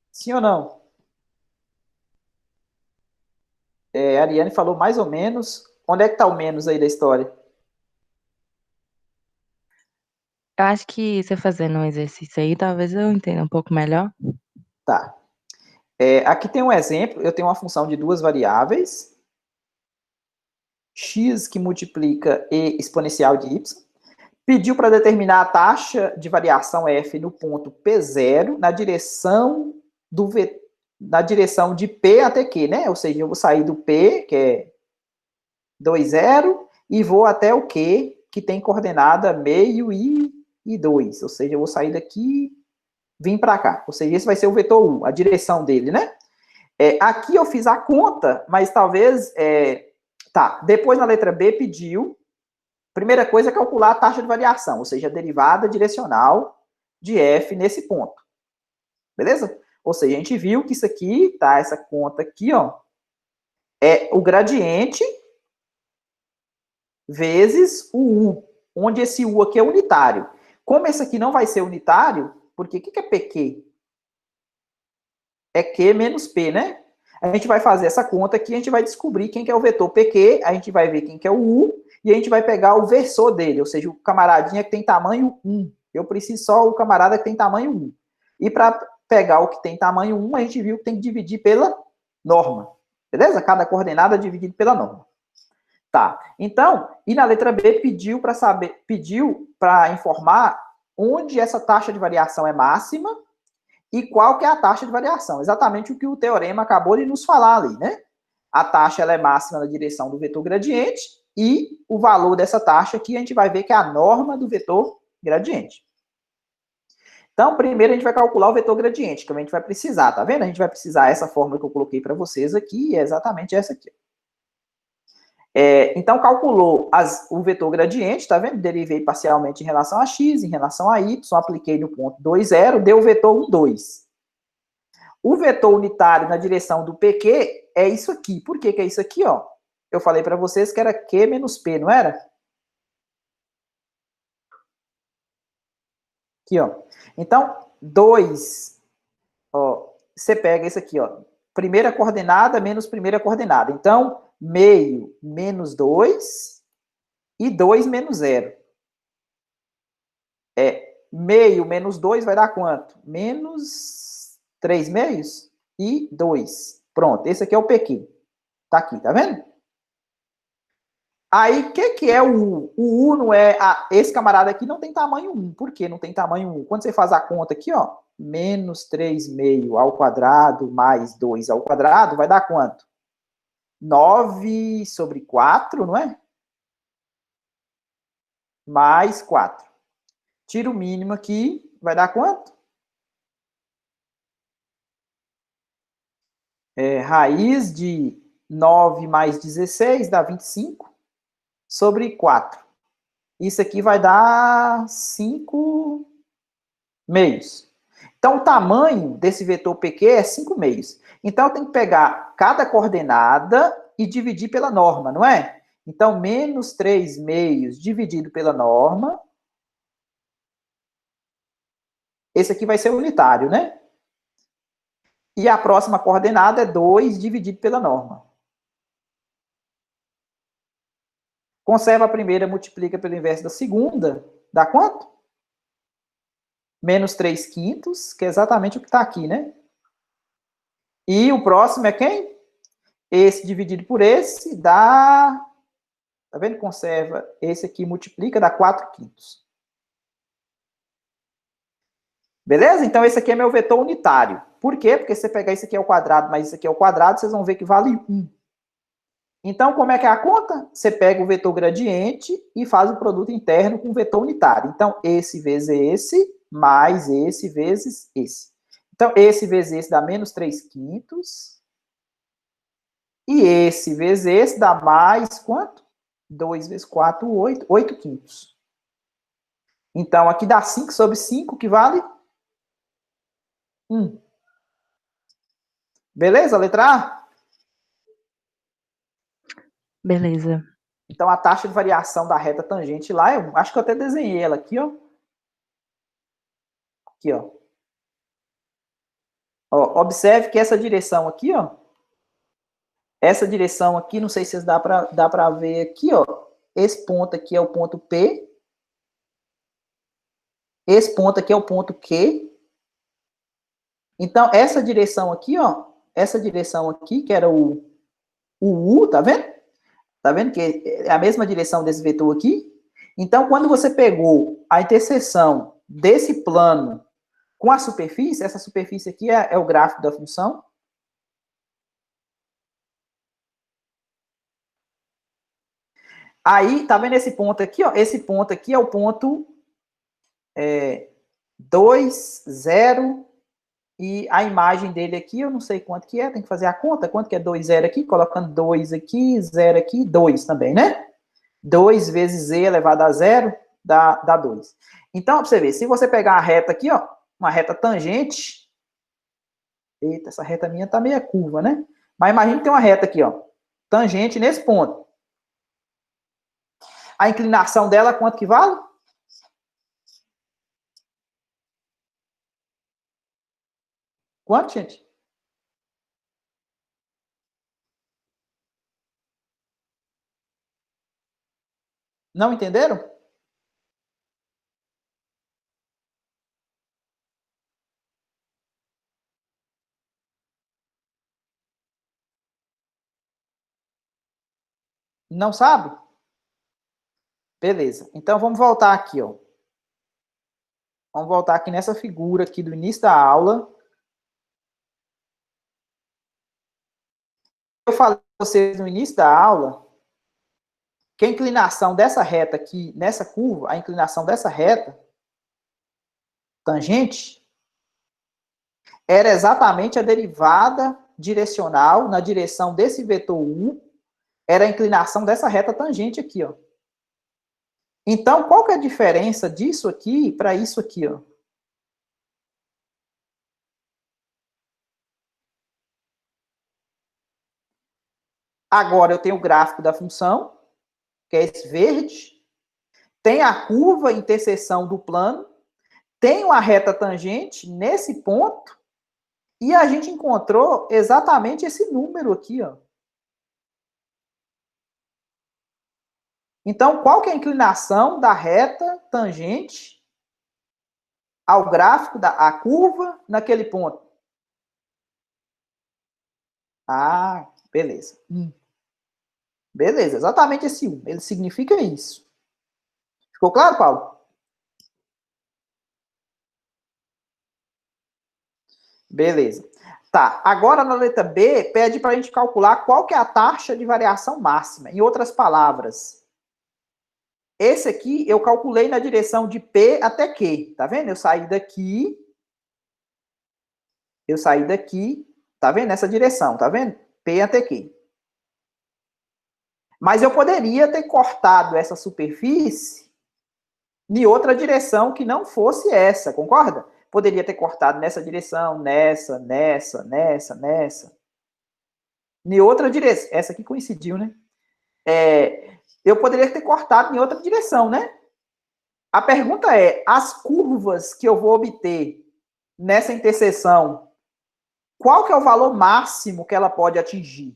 Sim ou não? A Ariane falou mais ou menos. Onde é que está o menos aí da história? Eu acho que você fazendo um exercício aí, talvez eu entenda um pouco melhor. Tá. Aqui tem um exemplo. Eu tenho uma função de duas variáveis. X que multiplica E exponencial de Y. Pediu para determinar a taxa de variação F no ponto P0 na direção na direção de P até Q, né? Ou seja, eu vou sair do P, que é 2, 0, e vou até o Q, que tem coordenada meio e 2. Ou seja, eu vou sair daqui, vim para cá. Ou seja, esse vai ser o vetor U, a direção dele, né? Aqui eu fiz a conta, mas talvez... tá, depois na letra B pediu... Primeira coisa é calcular a taxa de variação, ou seja, a derivada direcional de f nesse ponto. Beleza? Ou seja, a gente viu que isso aqui, tá? Essa conta aqui, ó, é o gradiente vezes o u, onde esse u aqui é unitário. Como esse aqui não vai ser unitário, porque o que é PQ? É Q menos P, né? A gente vai fazer essa conta aqui, a gente vai descobrir quem que é o vetor PQ, a gente vai ver quem que é o U, e a gente vai pegar o versor dele, ou seja, o camaradinha que tem tamanho 1. Eu preciso só o camarada que tem tamanho 1. E para pegar o que tem tamanho 1, a gente viu que tem que dividir pela norma. Beleza? Cada coordenada é dividida pela norma. Tá. Então, e na letra B pediu para informar onde essa taxa de variação é máxima e qual que é a taxa de variação. Exatamente o que o teorema acabou de nos falar ali, né? A taxa ela é máxima na direção do vetor gradiente e o valor dessa taxa aqui a gente vai ver que é a norma do vetor gradiente. Então, primeiro a gente vai calcular o vetor gradiente, que a gente vai precisar, tá vendo? A gente vai precisar essa fórmula que eu coloquei para vocês aqui, é exatamente essa aqui. Então, calculou o vetor gradiente, tá vendo? Derivei parcialmente em relação a x, em relação a y, apliquei no ponto 2, 0, deu o vetor 1, 2. O vetor unitário na direção do PQ é isso aqui. Por que que é isso aqui, ó? Eu falei para vocês que era Q menos P, não era? Aqui, ó. Então, 2, ó, você pega isso aqui, ó. Primeira coordenada menos primeira coordenada. Então, meio menos 2 e 2 menos 0. Meio menos 2 vai dar quanto? Menos 3 meios e 2. Pronto, esse aqui é o PQ. Tá aqui, tá vendo? Aí, o que é o U? O U não é... esse camarada aqui não tem tamanho 1. Por que não tem tamanho 1? Quando você faz a conta aqui, ó, menos 3 meio ao quadrado mais 2 ao quadrado, vai dar quanto? 9 sobre 4, não é? Mais 4. Tira o mínimo aqui, vai dar quanto? Raiz de 9 mais 16 dá 25 sobre 4. Isso aqui vai dar 5 meios. Então, o tamanho desse vetor PQ é 5 meios. Então, eu tenho que pegar cada coordenada e dividir pela norma, não é? Então, menos 3 meios dividido pela norma. Esse aqui vai ser unitário, né? E a próxima coordenada é 2 dividido pela norma. Conserva a primeira, multiplica pelo inverso da segunda, dá quanto? Menos 3 quintos, que é exatamente o que está aqui, né? E o próximo é quem? Esse dividido por esse dá... Tá vendo? Conserva. Esse aqui multiplica, dá 4 quintos. Beleza? Então, esse aqui é meu vetor unitário. Por quê? Porque se você pegar isso aqui ao quadrado, mas isso aqui ao quadrado, vocês vão ver que vale 1. Então, como é que é a conta? Você pega o vetor gradiente e faz o produto interno com o vetor unitário. Então, esse vezes esse, mais esse vezes esse. Então, esse vezes esse dá menos 3 quintos. E esse vezes esse dá mais quanto? 2 vezes 4, 8. 8 quintos. Então, aqui dá 5 sobre 5, que vale 1. Beleza? Letra A? Beleza. Então, a taxa de variação da reta tangente lá, eu acho que eu até desenhei ela aqui, ó. Aqui, ó. Observe que essa direção aqui, ó. Essa direção aqui, não sei se dá para ver aqui, ó. Esse ponto aqui é o ponto P. Esse ponto aqui é o ponto Q. Então, essa direção aqui, ó. Essa direção aqui, que era o U, tá vendo? Tá vendo que é a mesma direção desse vetor aqui? Então, quando você pegou a interseção desse plano com a superfície, essa superfície aqui é o gráfico da função. Aí, tá vendo esse ponto aqui, ó? Esse ponto aqui é o ponto 2, 0 E a imagem dele aqui, eu não sei quanto que é, tem que fazer a conta. Quanto que é 2, 0 aqui? Colocando 2 aqui, 0 aqui, 2 também, né? 2 vezes z elevado a 0 dá 2. Então, para você ver, se você pegar a reta aqui, ó, uma reta tangente. Eita, essa reta minha tá meio curva, né? Mas imagina que tem uma reta aqui, ó, tangente nesse ponto. A inclinação dela, quanto que vale? Quanto, gente? Não entenderam? Não sabe? Beleza. Então vamos voltar aqui, ó. Vamos voltar aqui nessa figura aqui do início da aula. Eu falei para vocês no início da aula que a inclinação dessa reta aqui, nessa curva, a inclinação dessa reta tangente era exatamente a derivada direcional na direção desse vetor U, era a inclinação dessa reta tangente aqui, ó. Então, qual que é a diferença disso aqui para isso aqui, ó? Agora eu tenho o gráfico da função, que é esse verde, tem a curva interseção do plano, tem uma reta tangente nesse ponto, e a gente encontrou exatamente esse número aqui, ó. Então, qual que é a inclinação da reta tangente ao gráfico da curva naquele ponto? Ah, beleza. Beleza, exatamente esse 1. Ele significa isso. Ficou claro, Paulo? Beleza. Tá, agora na letra B, pede para a gente calcular qual que é a taxa de variação máxima. Em outras palavras, esse aqui eu calculei na direção de P até Q. Tá vendo? Eu saí daqui, tá vendo? Nessa direção, tá vendo? P até Q. Mas eu poderia ter cortado essa superfície em outra direção que não fosse essa, concorda? Poderia ter cortado nessa direção, nessa. Em outra direção. Essa aqui coincidiu, né? Eu poderia ter cortado em outra direção, né? A pergunta é, as curvas que eu vou obter nessa interseção, qual que é o valor máximo que ela pode atingir?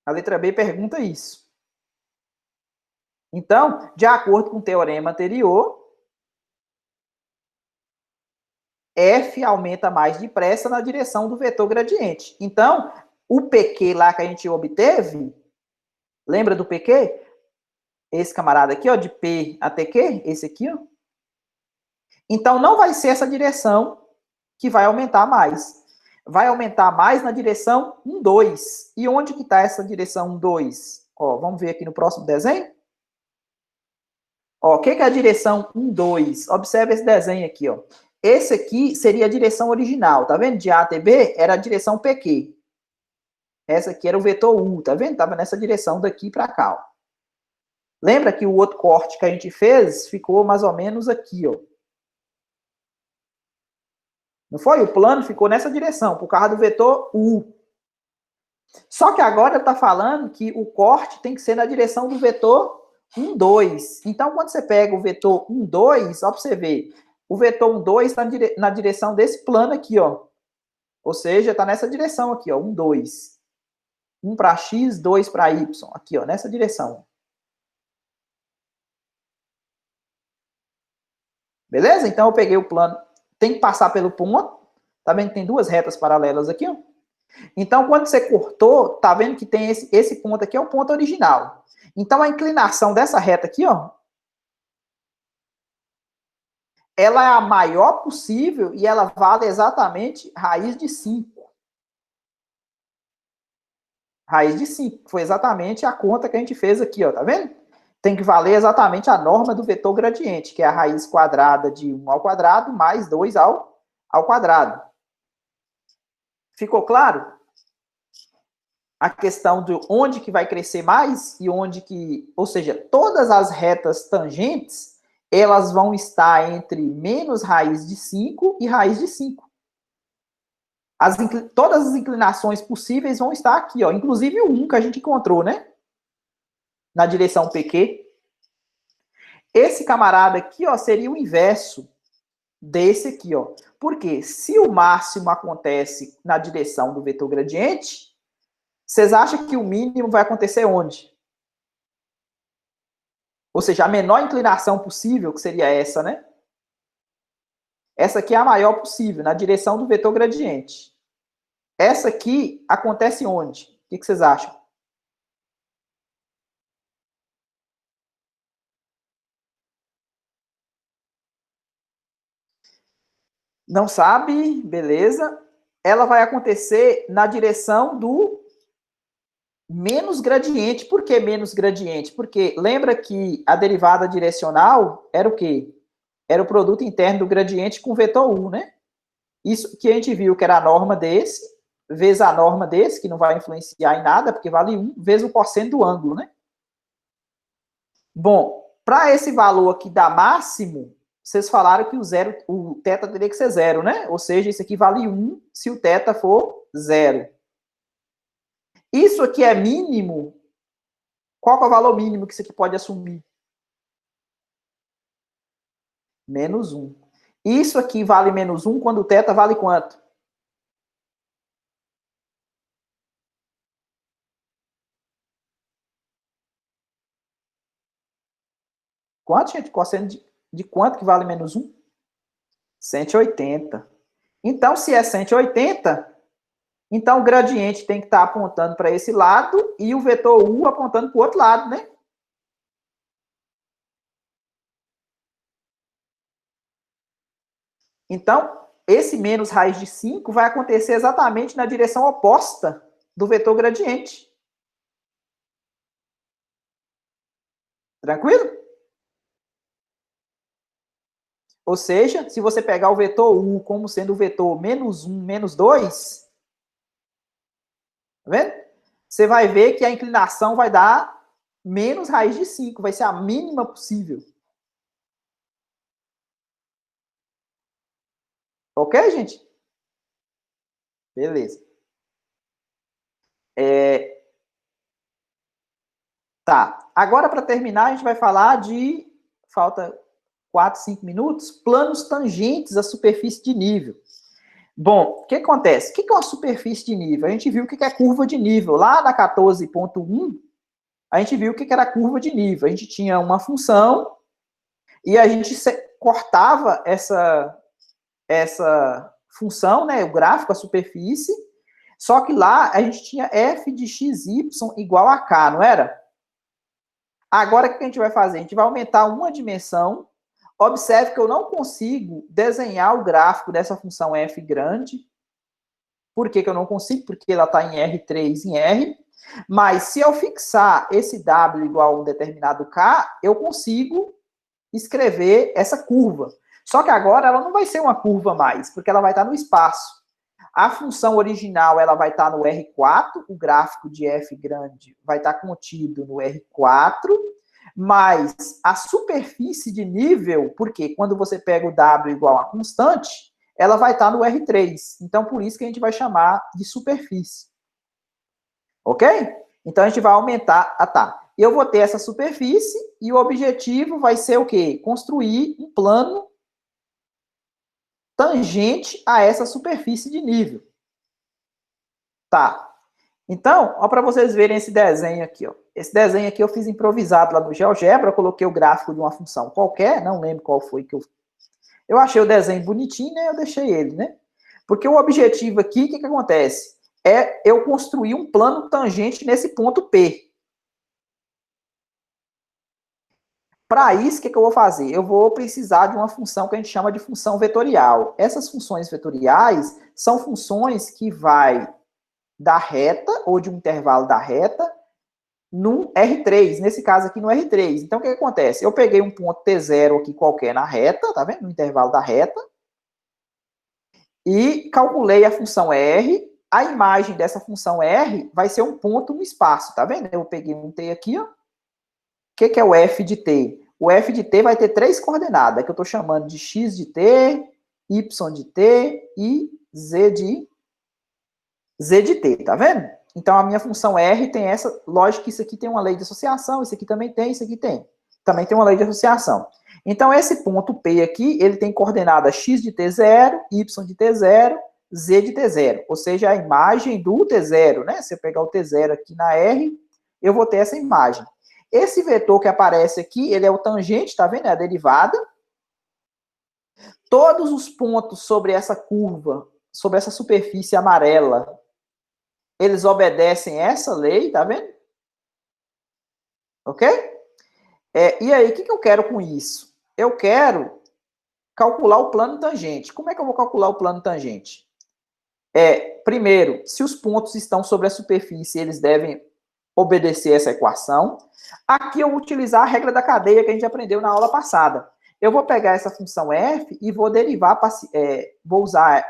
A letra B pergunta isso. Então, de acordo com o teorema anterior, F aumenta mais depressa na direção do vetor gradiente. Então, o PQ lá que a gente obteve, lembra do PQ? Esse camarada aqui, ó, de P até Q, esse aqui, ó. Então, não vai ser essa direção que vai aumentar mais. Vai aumentar mais na direção 1, 2. E onde que está essa direção 1, 2? Ó, vamos ver aqui no próximo desenho. Ó, o que é a direção 1, 2? Observe esse desenho aqui, ó. Esse aqui seria a direção original, tá vendo? De A até B era a direção PQ. Essa aqui era o vetor U, tá vendo? Tava nessa direção daqui para cá, ó. Lembra que o outro corte que a gente fez ficou mais ou menos aqui, ó. Não foi? O plano ficou nessa direção, por causa do vetor U. Só que agora ele está falando que o corte tem que ser na direção do vetor 1, 2. Então, quando você pega o vetor 1, 2, ó, para você ver, o vetor 1, 2 está na direção desse plano aqui, ó. Ou seja, está nessa direção aqui, ó, 1, 2. 1 para X, 2 para Y. Aqui, ó, nessa direção. Beleza? Então, eu peguei o plano. Tem que passar pelo ponto. Tá vendo que tem duas retas paralelas aqui, ó? Então, quando você cortou, tá vendo que tem esse ponto aqui, é o ponto original. Então, a inclinação dessa reta aqui, ó, ela é a maior possível e ela vale exatamente raiz de 5. Raiz de 5. Foi exatamente a conta que a gente fez aqui, ó, tá vendo? Tem que valer exatamente a norma do vetor gradiente, que é a raiz quadrada de 1 ao quadrado mais 2 ao quadrado. Ficou claro? A questão de onde que vai crescer mais e onde que... Ou seja, todas as retas tangentes, elas vão estar entre menos raiz de 5 e raiz de 5. Todas as inclinações possíveis vão estar aqui, ó. Inclusive o 1 que a gente encontrou, né? Na direção PQ. Esse camarada aqui, ó, seria o inverso desse aqui, ó. Porque se o máximo acontece na direção do vetor gradiente, vocês acham que o mínimo vai acontecer onde? Ou seja, a menor inclinação possível, que seria essa, né? Essa aqui é a maior possível, na direção do vetor gradiente. Essa aqui acontece onde? O que vocês acham? Não sabe? Beleza. Ela vai acontecer na direção do menos gradiente. Por que menos gradiente? Porque lembra que a derivada direcional era o quê? Era o produto interno do gradiente com vetor U, né? Isso que a gente viu que era a norma desse, vezes a norma desse, que não vai influenciar em nada, porque vale 1, vezes o cosseno do ângulo, né? Bom, para esse valor aqui dar máximo, vocês falaram que o θ teria que ser 0, né? Ou seja, isso aqui vale 1 se o θ for 0. Isso aqui é mínimo. Qual é o valor mínimo que isso aqui pode assumir? Menos 1. Isso aqui vale menos 1 quando o θ vale quanto? Quanto, gente? Cosseno de quanto que vale menos 1? 180. Então, se é 180, então o gradiente tem que estar apontando para esse lado e o vetor U apontando para o outro lado, né? Então, esse menos raiz de 5 vai acontecer exatamente na direção oposta do vetor gradiente. Tranquilo? Ou seja, se você pegar o vetor U como sendo o vetor menos 1, menos 2, tá vendo? Você vai ver que a inclinação vai dar menos raiz de 5, vai ser a mínima possível. Ok, gente? Beleza. Tá. Agora, para terminar, a gente vai falar de... Falta 4, 5 minutos. Planos tangentes à superfície de nível. Bom, o que acontece? O que é uma superfície de nível? A gente viu o que é curva de nível. Lá na 14.1, a gente viu o que era curva de nível. A gente tinha uma função e a gente cortava essa função, né, o gráfico, a superfície, só que lá a gente tinha f de xy igual a k, não era? Agora, o que a gente vai fazer? A gente vai aumentar uma dimensão. Observe que eu não consigo desenhar o gráfico dessa função f grande. Por que eu não consigo? Porque ela está em R3 em R. Mas se eu fixar esse W igual a um determinado K, eu consigo escrever essa curva. Só que agora ela não vai ser uma curva mais, porque ela vai estar no espaço. A função original ela vai estar no R4, o gráfico de f grande vai estar contido no R4, mas a superfície de nível, porque quando você pega o W igual a constante, ela vai estar no R3. Então, por isso que a gente vai chamar de superfície. Ok? Então, a gente vai aumentar... tá. Eu vou ter essa superfície e o objetivo vai ser o quê? Construir um plano tangente a essa superfície de nível. Tá. Então, ó, para vocês verem esse desenho aqui, ó. Esse desenho aqui eu fiz improvisado lá no GeoGebra, eu coloquei o gráfico de uma função qualquer, não lembro qual foi que eu achei o desenho bonitinho, né? Eu deixei ele, né? Porque o objetivo aqui, o que acontece? É eu construir um plano tangente nesse ponto P. Para isso, o que eu vou fazer? Eu vou precisar de uma função que a gente chama de função vetorial. Essas funções vetoriais são funções que vai da reta, ou de um intervalo da reta, no R3, nesse caso aqui no R3. Então, o que acontece? Eu peguei um ponto T0 aqui qualquer na reta, tá vendo? No intervalo da reta, e calculei a função R, a imagem dessa função R vai ser um ponto no espaço, tá vendo? Eu peguei um T aqui, ó. O que é o f de T? O f de T vai ter 3 coordenadas, que eu estou chamando de x de T, y de T e z de T, tá vendo? Então, a minha função R tem essa, lógico que isso aqui tem uma lei de associação, isso aqui também tem, isso aqui tem. Também tem uma lei de associação. Então, esse ponto P aqui, ele tem coordenada x de T0, y de T0, z de T0. Ou seja, a imagem do T0, né? Se eu pegar o T0 aqui na R, eu vou ter essa imagem. Esse vetor que aparece aqui, ele é o tangente, tá vendo? É a derivada. Todos os pontos sobre essa curva, sobre essa superfície amarela, eles obedecem essa lei, tá vendo? Ok? E aí, o que eu quero com isso? Eu quero calcular o plano tangente. Como é que eu vou calcular o plano tangente? Primeiro, se os pontos estão sobre a superfície, eles devem obedecer essa equação. Aqui eu vou utilizar a regra da cadeia que a gente aprendeu na aula passada. Eu vou pegar essa função f e vou derivar, vou usar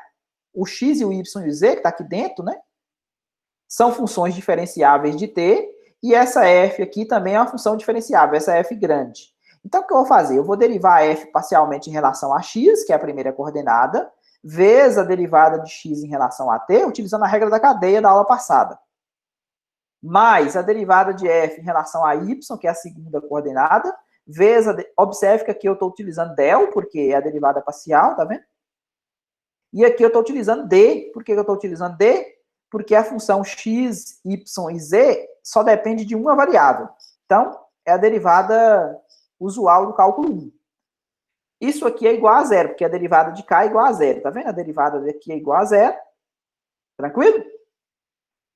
o x e o y e o z, que está aqui dentro, né? São funções diferenciáveis de t, e essa f aqui também é uma função diferenciável, essa f grande. Então, o que eu vou fazer? Eu vou derivar f parcialmente em relação a x, que é a primeira coordenada, vezes a derivada de x em relação a t, utilizando a regra da cadeia da aula passada. Mais a derivada de f em relação a y, que é a segunda coordenada, vezes observe que aqui eu estou utilizando del, porque é a derivada parcial, tá vendo? E aqui eu estou utilizando d. Por que eu estou utilizando d? Porque a função x, y e z só depende de uma variável. Então, é a derivada usual do cálculo 1. Isso aqui é igual a zero, porque a derivada de cá é igual a zero. Tá vendo? A derivada daqui é igual a zero. Tranquilo?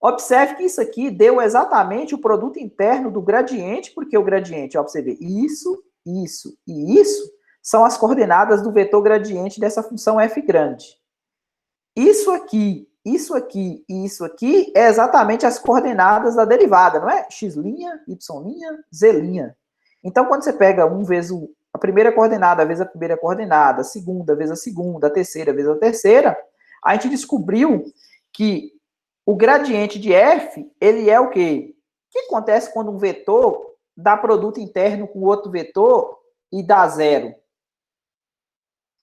Observe que isso aqui deu exatamente o produto interno do gradiente, porque o gradiente, ó, pra você ver, isso, isso e isso são as coordenadas do vetor gradiente dessa função f grande. Isso aqui e isso aqui é exatamente as coordenadas da derivada, não é? X', Y', Z'. Então, quando você pega a primeira coordenada vezes a primeira coordenada, a segunda vezes a segunda, a terceira vezes a terceira, a gente descobriu que o gradiente de f, ele é o quê? O que acontece quando um vetor dá produto interno com outro vetor e dá zero? O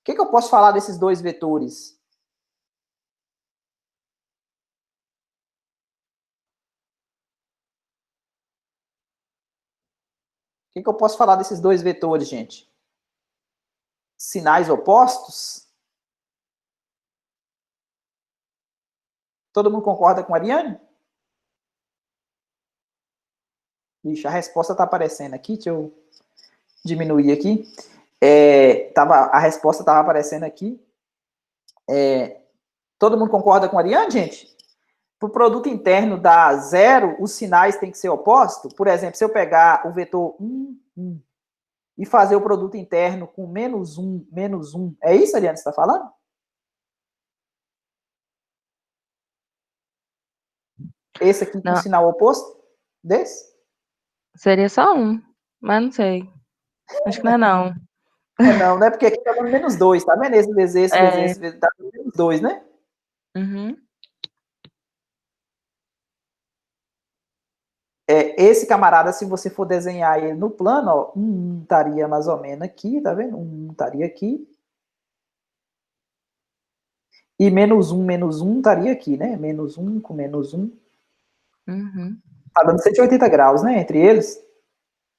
que eu posso falar desses dois vetores? O que eu posso falar desses dois vetores, gente? Sinais opostos? Todo mundo concorda com a Ariane? Ixi, a resposta está aparecendo aqui, deixa eu diminuir aqui. A resposta estava aparecendo aqui. Todo mundo concorda com a Ariane, gente? Para o produto interno dar zero, os sinais têm que ser opostos. Por exemplo, se eu pegar o vetor 1, 1 e fazer o produto interno com menos 1, menos 1, é isso, Ariane, que você está falando? Esse aqui com sinal oposto? Desse? Seria só um, mas não sei. Acho que não é não. Não, né? Porque aqui tá dando menos 2, tá vendo? Esse vezes, tá dando menos 2, né? Uhum. Esse camarada, se você for desenhar ele no plano, ó, estaria mais ou menos aqui, tá vendo? Estaria aqui. E menos 1 estaria aqui, né? Menos 1 com menos 1. Uhum. Tá dando 180 graus, né? Entre eles.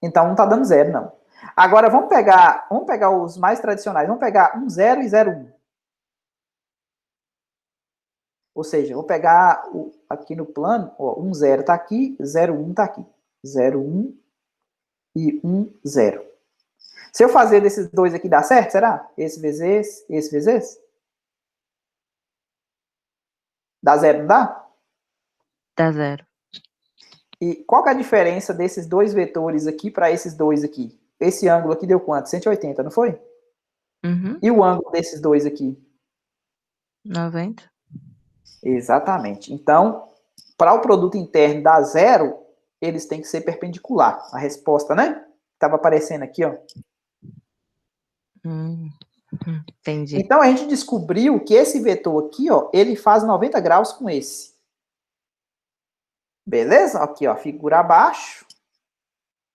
Então, não tá dando zero, não. Agora, vamos pegar os mais tradicionais. Vamos pegar 1, 0 e 0, 1. Ou seja, vou pegar aqui no plano, ó, 1, 0 tá aqui, 0, 1 tá aqui. 0, 1 e 1, 0. Se eu fazer desses dois aqui, dá certo, será? Esse vezes esse vezes esse? Dá zero, não dá? Dá zero. E qual que é a diferença desses dois vetores aqui para esses dois aqui? Esse ângulo aqui deu quanto? 180, não foi? Uhum. E o ângulo desses dois aqui? 90. Exatamente. Então, para o produto interno dar zero, eles têm que ser perpendicular. A resposta, né? Estava aparecendo aqui, ó. Entendi. Então, a gente descobriu que esse vetor aqui, ó, ele faz 90 graus com esse. Beleza? Aqui, ó, figura abaixo.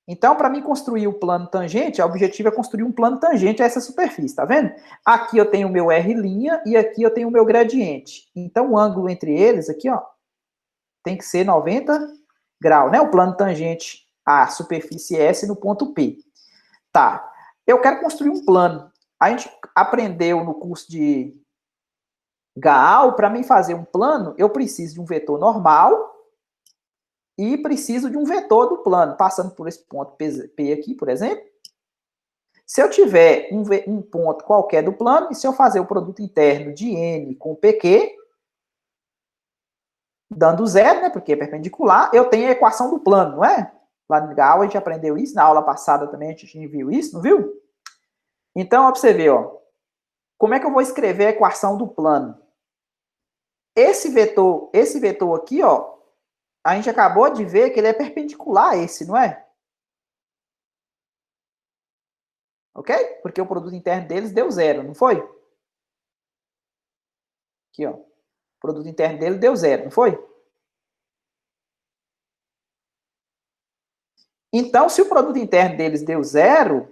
Então, para mim construir o plano tangente, o objetivo é construir um plano tangente a essa superfície, tá vendo? Aqui eu tenho o meu R' e aqui eu tenho o meu gradiente. Então, o ângulo entre eles aqui, ó, tem que ser 90 graus, né? O plano tangente à superfície S no ponto P. Tá. Eu quero construir um plano. A gente aprendeu no curso de Gaal, para mim fazer um plano, eu preciso de um vetor normal e preciso de um vetor do plano, passando por esse ponto P aqui, por exemplo. Se eu tiver um ponto qualquer do plano, e se eu fazer o produto interno de N com PQ, dando zero, né, porque é perpendicular, eu tenho a equação do plano, não é? Lá no Gaal a gente aprendeu isso, na aula passada também a gente viu isso, não viu? Então, ó, pra você ver, ó, como é que eu vou escrever a equação do plano? Esse vetor aqui, ó, a gente acabou de ver que ele é perpendicular a esse, não é? Ok? Porque o produto interno deles deu zero, não foi? Aqui, ó. O produto interno dele deu zero, não foi? Então, se o produto interno deles deu zero,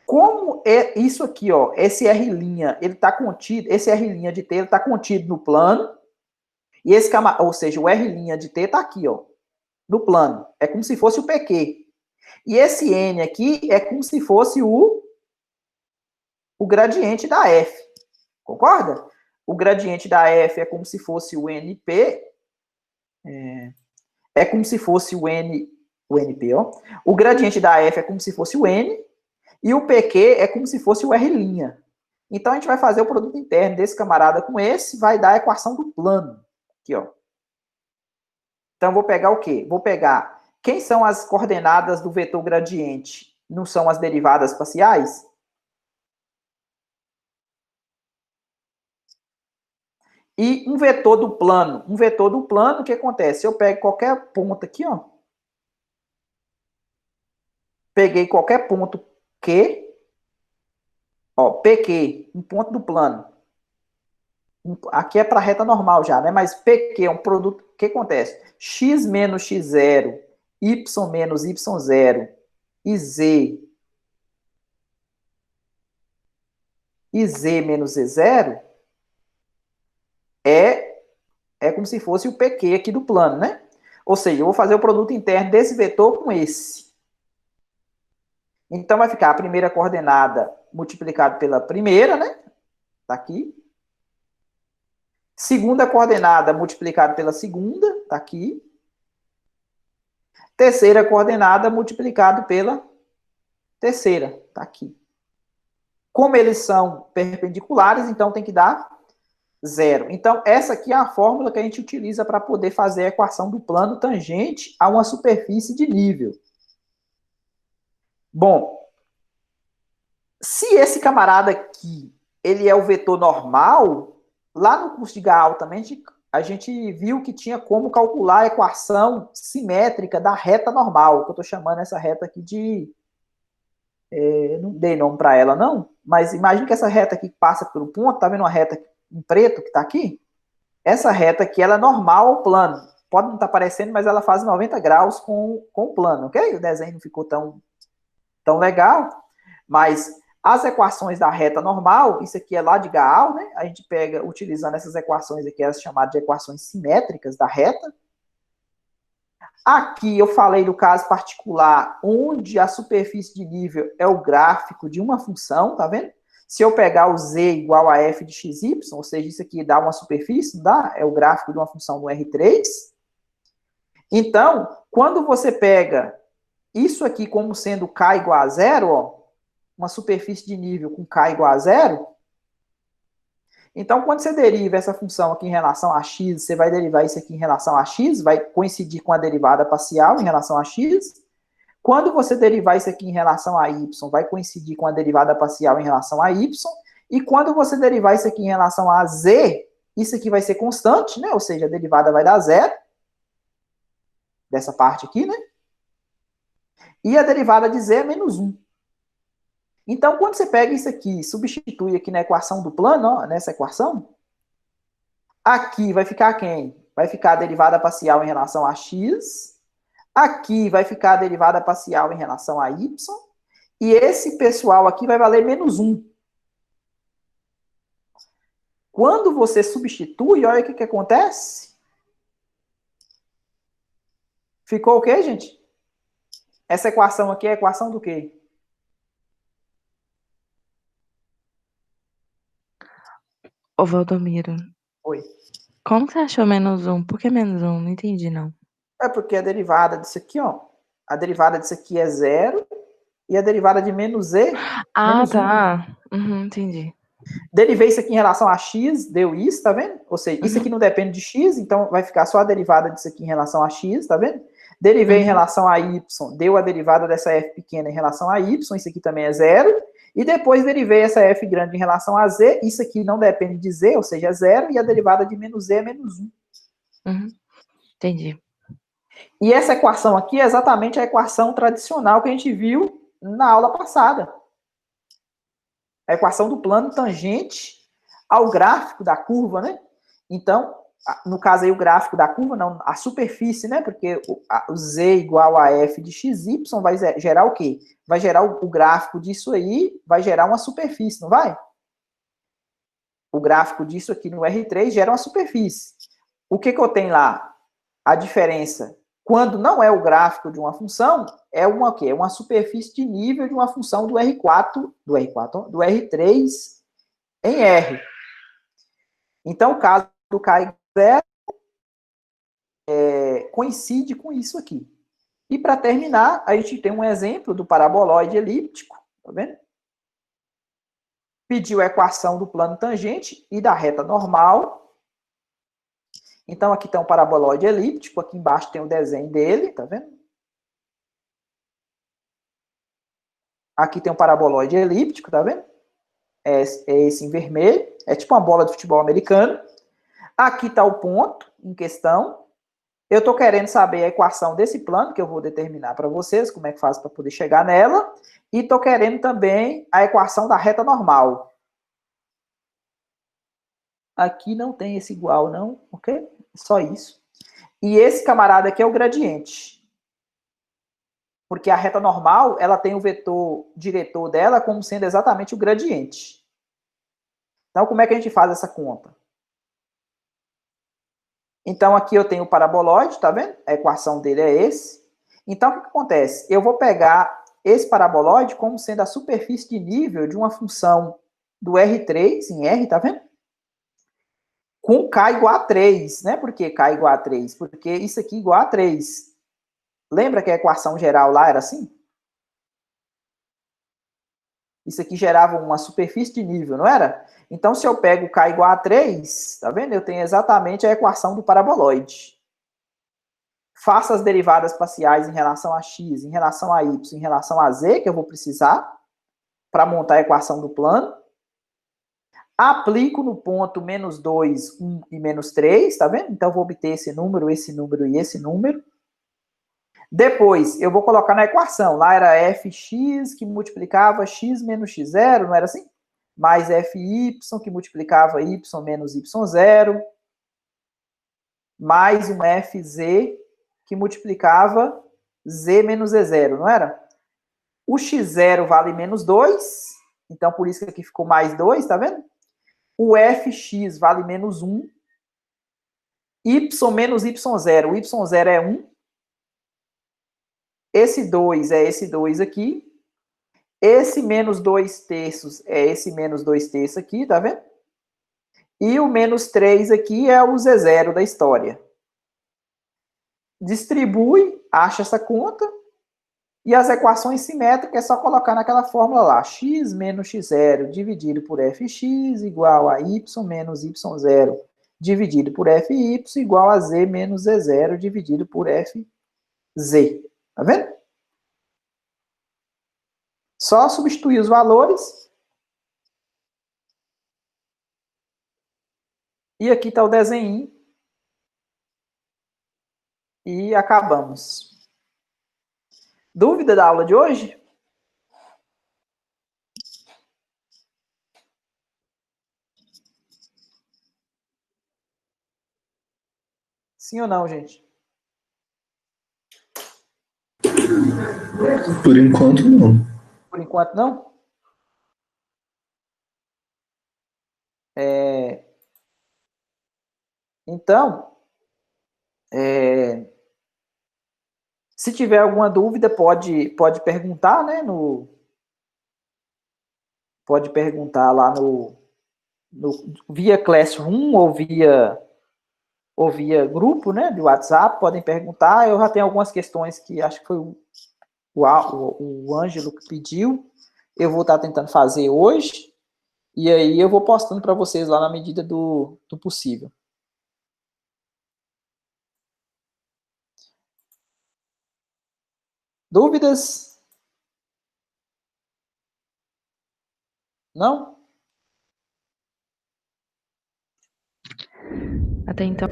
como é isso aqui, ó, esse R', ele está contido, esse R' de T, ele está contido no plano, e esse, ou seja, o R' de T está aqui, ó, no plano. É como se fosse o PQ. E esse N aqui é como se fosse o gradiente da F. Concorda? O gradiente da F é como se fosse o NP. É como se fosse o NP, ó. O gradiente da F é como se fosse o N. E o PQ é como se fosse o R'. Então, a gente vai fazer o produto interno desse camarada com esse, vai dar a equação do plano. Aqui, ó. Então, vou pegar o quê? Vou pegar quem são as coordenadas do vetor gradiente? Não são as derivadas parciais? E um vetor do plano. Um vetor do plano, o que acontece? Eu pego qualquer ponto aqui, ó. Peguei qualquer ponto Q. Ó, PQ, um ponto do plano. Aqui é para reta normal já, né? Mas PQ é um produto. O que acontece? X menos X0, Y menos Y0 e Z menos Z0 é como se fosse o PQ aqui do plano, né? Ou seja, eu vou fazer o produto interno desse vetor com esse. Então, vai ficar a primeira coordenada multiplicado pela primeira, né? Tá aqui. Segunda coordenada multiplicado pela segunda, tá aqui. Terceira coordenada multiplicado pela terceira, tá aqui. Como eles são perpendiculares, então tem que dar zero. Então, essa aqui é a fórmula que a gente utiliza para poder fazer a equação do plano tangente a uma superfície de nível. Bom, se esse camarada aqui, ele é o vetor normal, lá no curso de Gaal também a gente viu que tinha como calcular a equação simétrica da reta normal, que eu estou chamando essa reta aqui de... não dei nome para ela, não, mas imagine que essa reta aqui passa pelo ponto, tá vendo uma reta em preto que está aqui? Essa reta aqui, ela é normal ao plano. Pode não estar aparecendo, mas ela faz 90 graus com o plano, ok? O desenho não ficou tão legal, mas as equações da reta normal, isso aqui é lá de Gaal, né? A gente pega, utilizando essas equações aqui, as chamadas de equações simétricas da reta. Aqui eu falei do caso particular, onde a superfície de nível é o gráfico de uma função, tá vendo? Se eu pegar o z igual a f de xy, ou seja, isso aqui dá uma superfície, não dá? É o gráfico de uma função no R3. Então, quando você pega isso aqui como sendo k igual a zero, ó, uma superfície de nível com k igual a zero, então, quando você deriva essa função aqui em relação a x, você vai derivar isso aqui em relação a x, vai coincidir com a derivada parcial em relação a x. Quando você derivar isso aqui em relação a y, vai coincidir com a derivada parcial em relação a y. E quando você derivar isso aqui em relação a z, isso aqui vai ser constante, né? Ou seja, a derivada vai dar zero. Dessa parte aqui, né? E a derivada de z é menos 1. Então, quando você pega isso aqui, substitui aqui na equação do plano, ó, nessa equação, aqui vai ficar quem? Vai ficar a derivada parcial em relação a x, aqui vai ficar a derivada parcial em relação a y, e esse pessoal aqui vai valer menos 1. Quando você substitui, olha o que acontece. Ficou o quê, gente? Essa equação aqui é a equação do quê? Ô, Valdomiro, Oi. como você achou menos um? Por que menos um? Não entendi, não. É porque a derivada disso aqui, ó, a derivada disso aqui é 0 e a derivada de menos z, Ah, menos 1. tá. Uhum, entendi. Derivei isso aqui em relação a x, deu isso, tá vendo? Ou seja, isso aqui Uhum, não depende de x, então vai ficar só a derivada disso aqui em relação a x, tá vendo? Derivei em uhum, relação a y, deu a derivada dessa f pequena em relação a y, isso aqui também é 0. E depois derivei essa f grande em relação a z, isso aqui não depende de z, ou seja, é 0, e a derivada de menos z é menos 1. uhum, entendi. E essa equação aqui é exatamente a equação tradicional que a gente viu na aula passada. A equação do plano tangente ao gráfico da curva, né? Então, no caso aí, o gráfico da curva, não, a superfície, né? Porque o z igual a f de xy vai gerar o quê? Vai gerar o gráfico disso aí, vai gerar uma superfície, não vai? O gráfico disso aqui no R3 gera uma superfície. O que eu tenho lá? A diferença, quando não é o gráfico de uma função, é uma o quê? É uma superfície de nível de uma função do do R3 em R. Então, o caso do K zero coincide com isso aqui. E para terminar, a gente tem um exemplo do paraboloide elíptico, tá vendo? Pediu a equação do plano tangente e da reta normal. Então, aqui tem um paraboloide elíptico, aqui embaixo tem o desenho dele, tá vendo? Aqui tem um paraboloide elíptico, tá vendo? É esse em vermelho, é tipo uma bola de futebol americano. Aqui está o ponto em questão. Eu estou querendo saber a equação desse plano, que eu vou determinar para vocês, como é que faz para poder chegar nela. E estou querendo também a equação da reta normal. Aqui não tem esse igual, não, ok? Só isso. E esse camarada aqui é o gradiente. Porque a reta normal, ela tem o vetor diretor dela como sendo exatamente o gradiente. Então, como é que a gente faz essa conta? Então, aqui eu tenho o paraboloide, tá vendo? A equação dele é esse. Então, o que acontece? Eu vou pegar esse paraboloide como sendo a superfície de nível de uma função do R3 em R, tá vendo? Com K igual a 3, né? Por que K igual a 3? Porque isso aqui é igual a 3. Lembra que a equação geral lá era assim? Isso aqui gerava uma superfície de nível, não era? Então, se eu pego K igual a 3, tá vendo? Eu tenho exatamente a equação do paraboloide. Faça as derivadas parciais em relação a x, em relação a y, em relação a z, que eu vou precisar para montar a equação do plano. Aplico no ponto menos 2, 1 e menos 3, tá vendo? Então, eu vou obter esse número e esse número. Depois, eu vou colocar na equação. Lá era fx que multiplicava x menos x0, não era assim? Mais fy que multiplicava y menos y0. Mais um fz que multiplicava z menos z0, não era? O x0 vale menos 2, então por isso que aqui ficou mais 2, tá vendo? O fx vale menos 1, y menos y0, o y0 é 1, esse 2 é esse 2 aqui, esse menos 2 terços é esse menos 2 terços aqui, tá vendo? E o menos 3 aqui é o z0 da história. Distribui, acha essa conta, e as equações simétricas é só colocar naquela fórmula lá, x menos x0 dividido por fx igual a y menos y0 dividido por fy igual a z menos z0 dividido por fz. Tá vendo? Só substituir os valores. E aqui está o desenho. E acabamos. Dúvida da aula de hoje? Sim ou não, gente? Por enquanto, não. Por enquanto, não? Então, se tiver alguma dúvida, pode perguntar, né? Pode perguntar lá via Classroom ou via grupo, né? De WhatsApp, podem perguntar. Eu já tenho algumas questões que acho que foi o Ângelo que pediu. Eu vou estar tentando fazer hoje. E aí eu vou postando para vocês lá na medida do possível. Dúvidas? Não? Até então.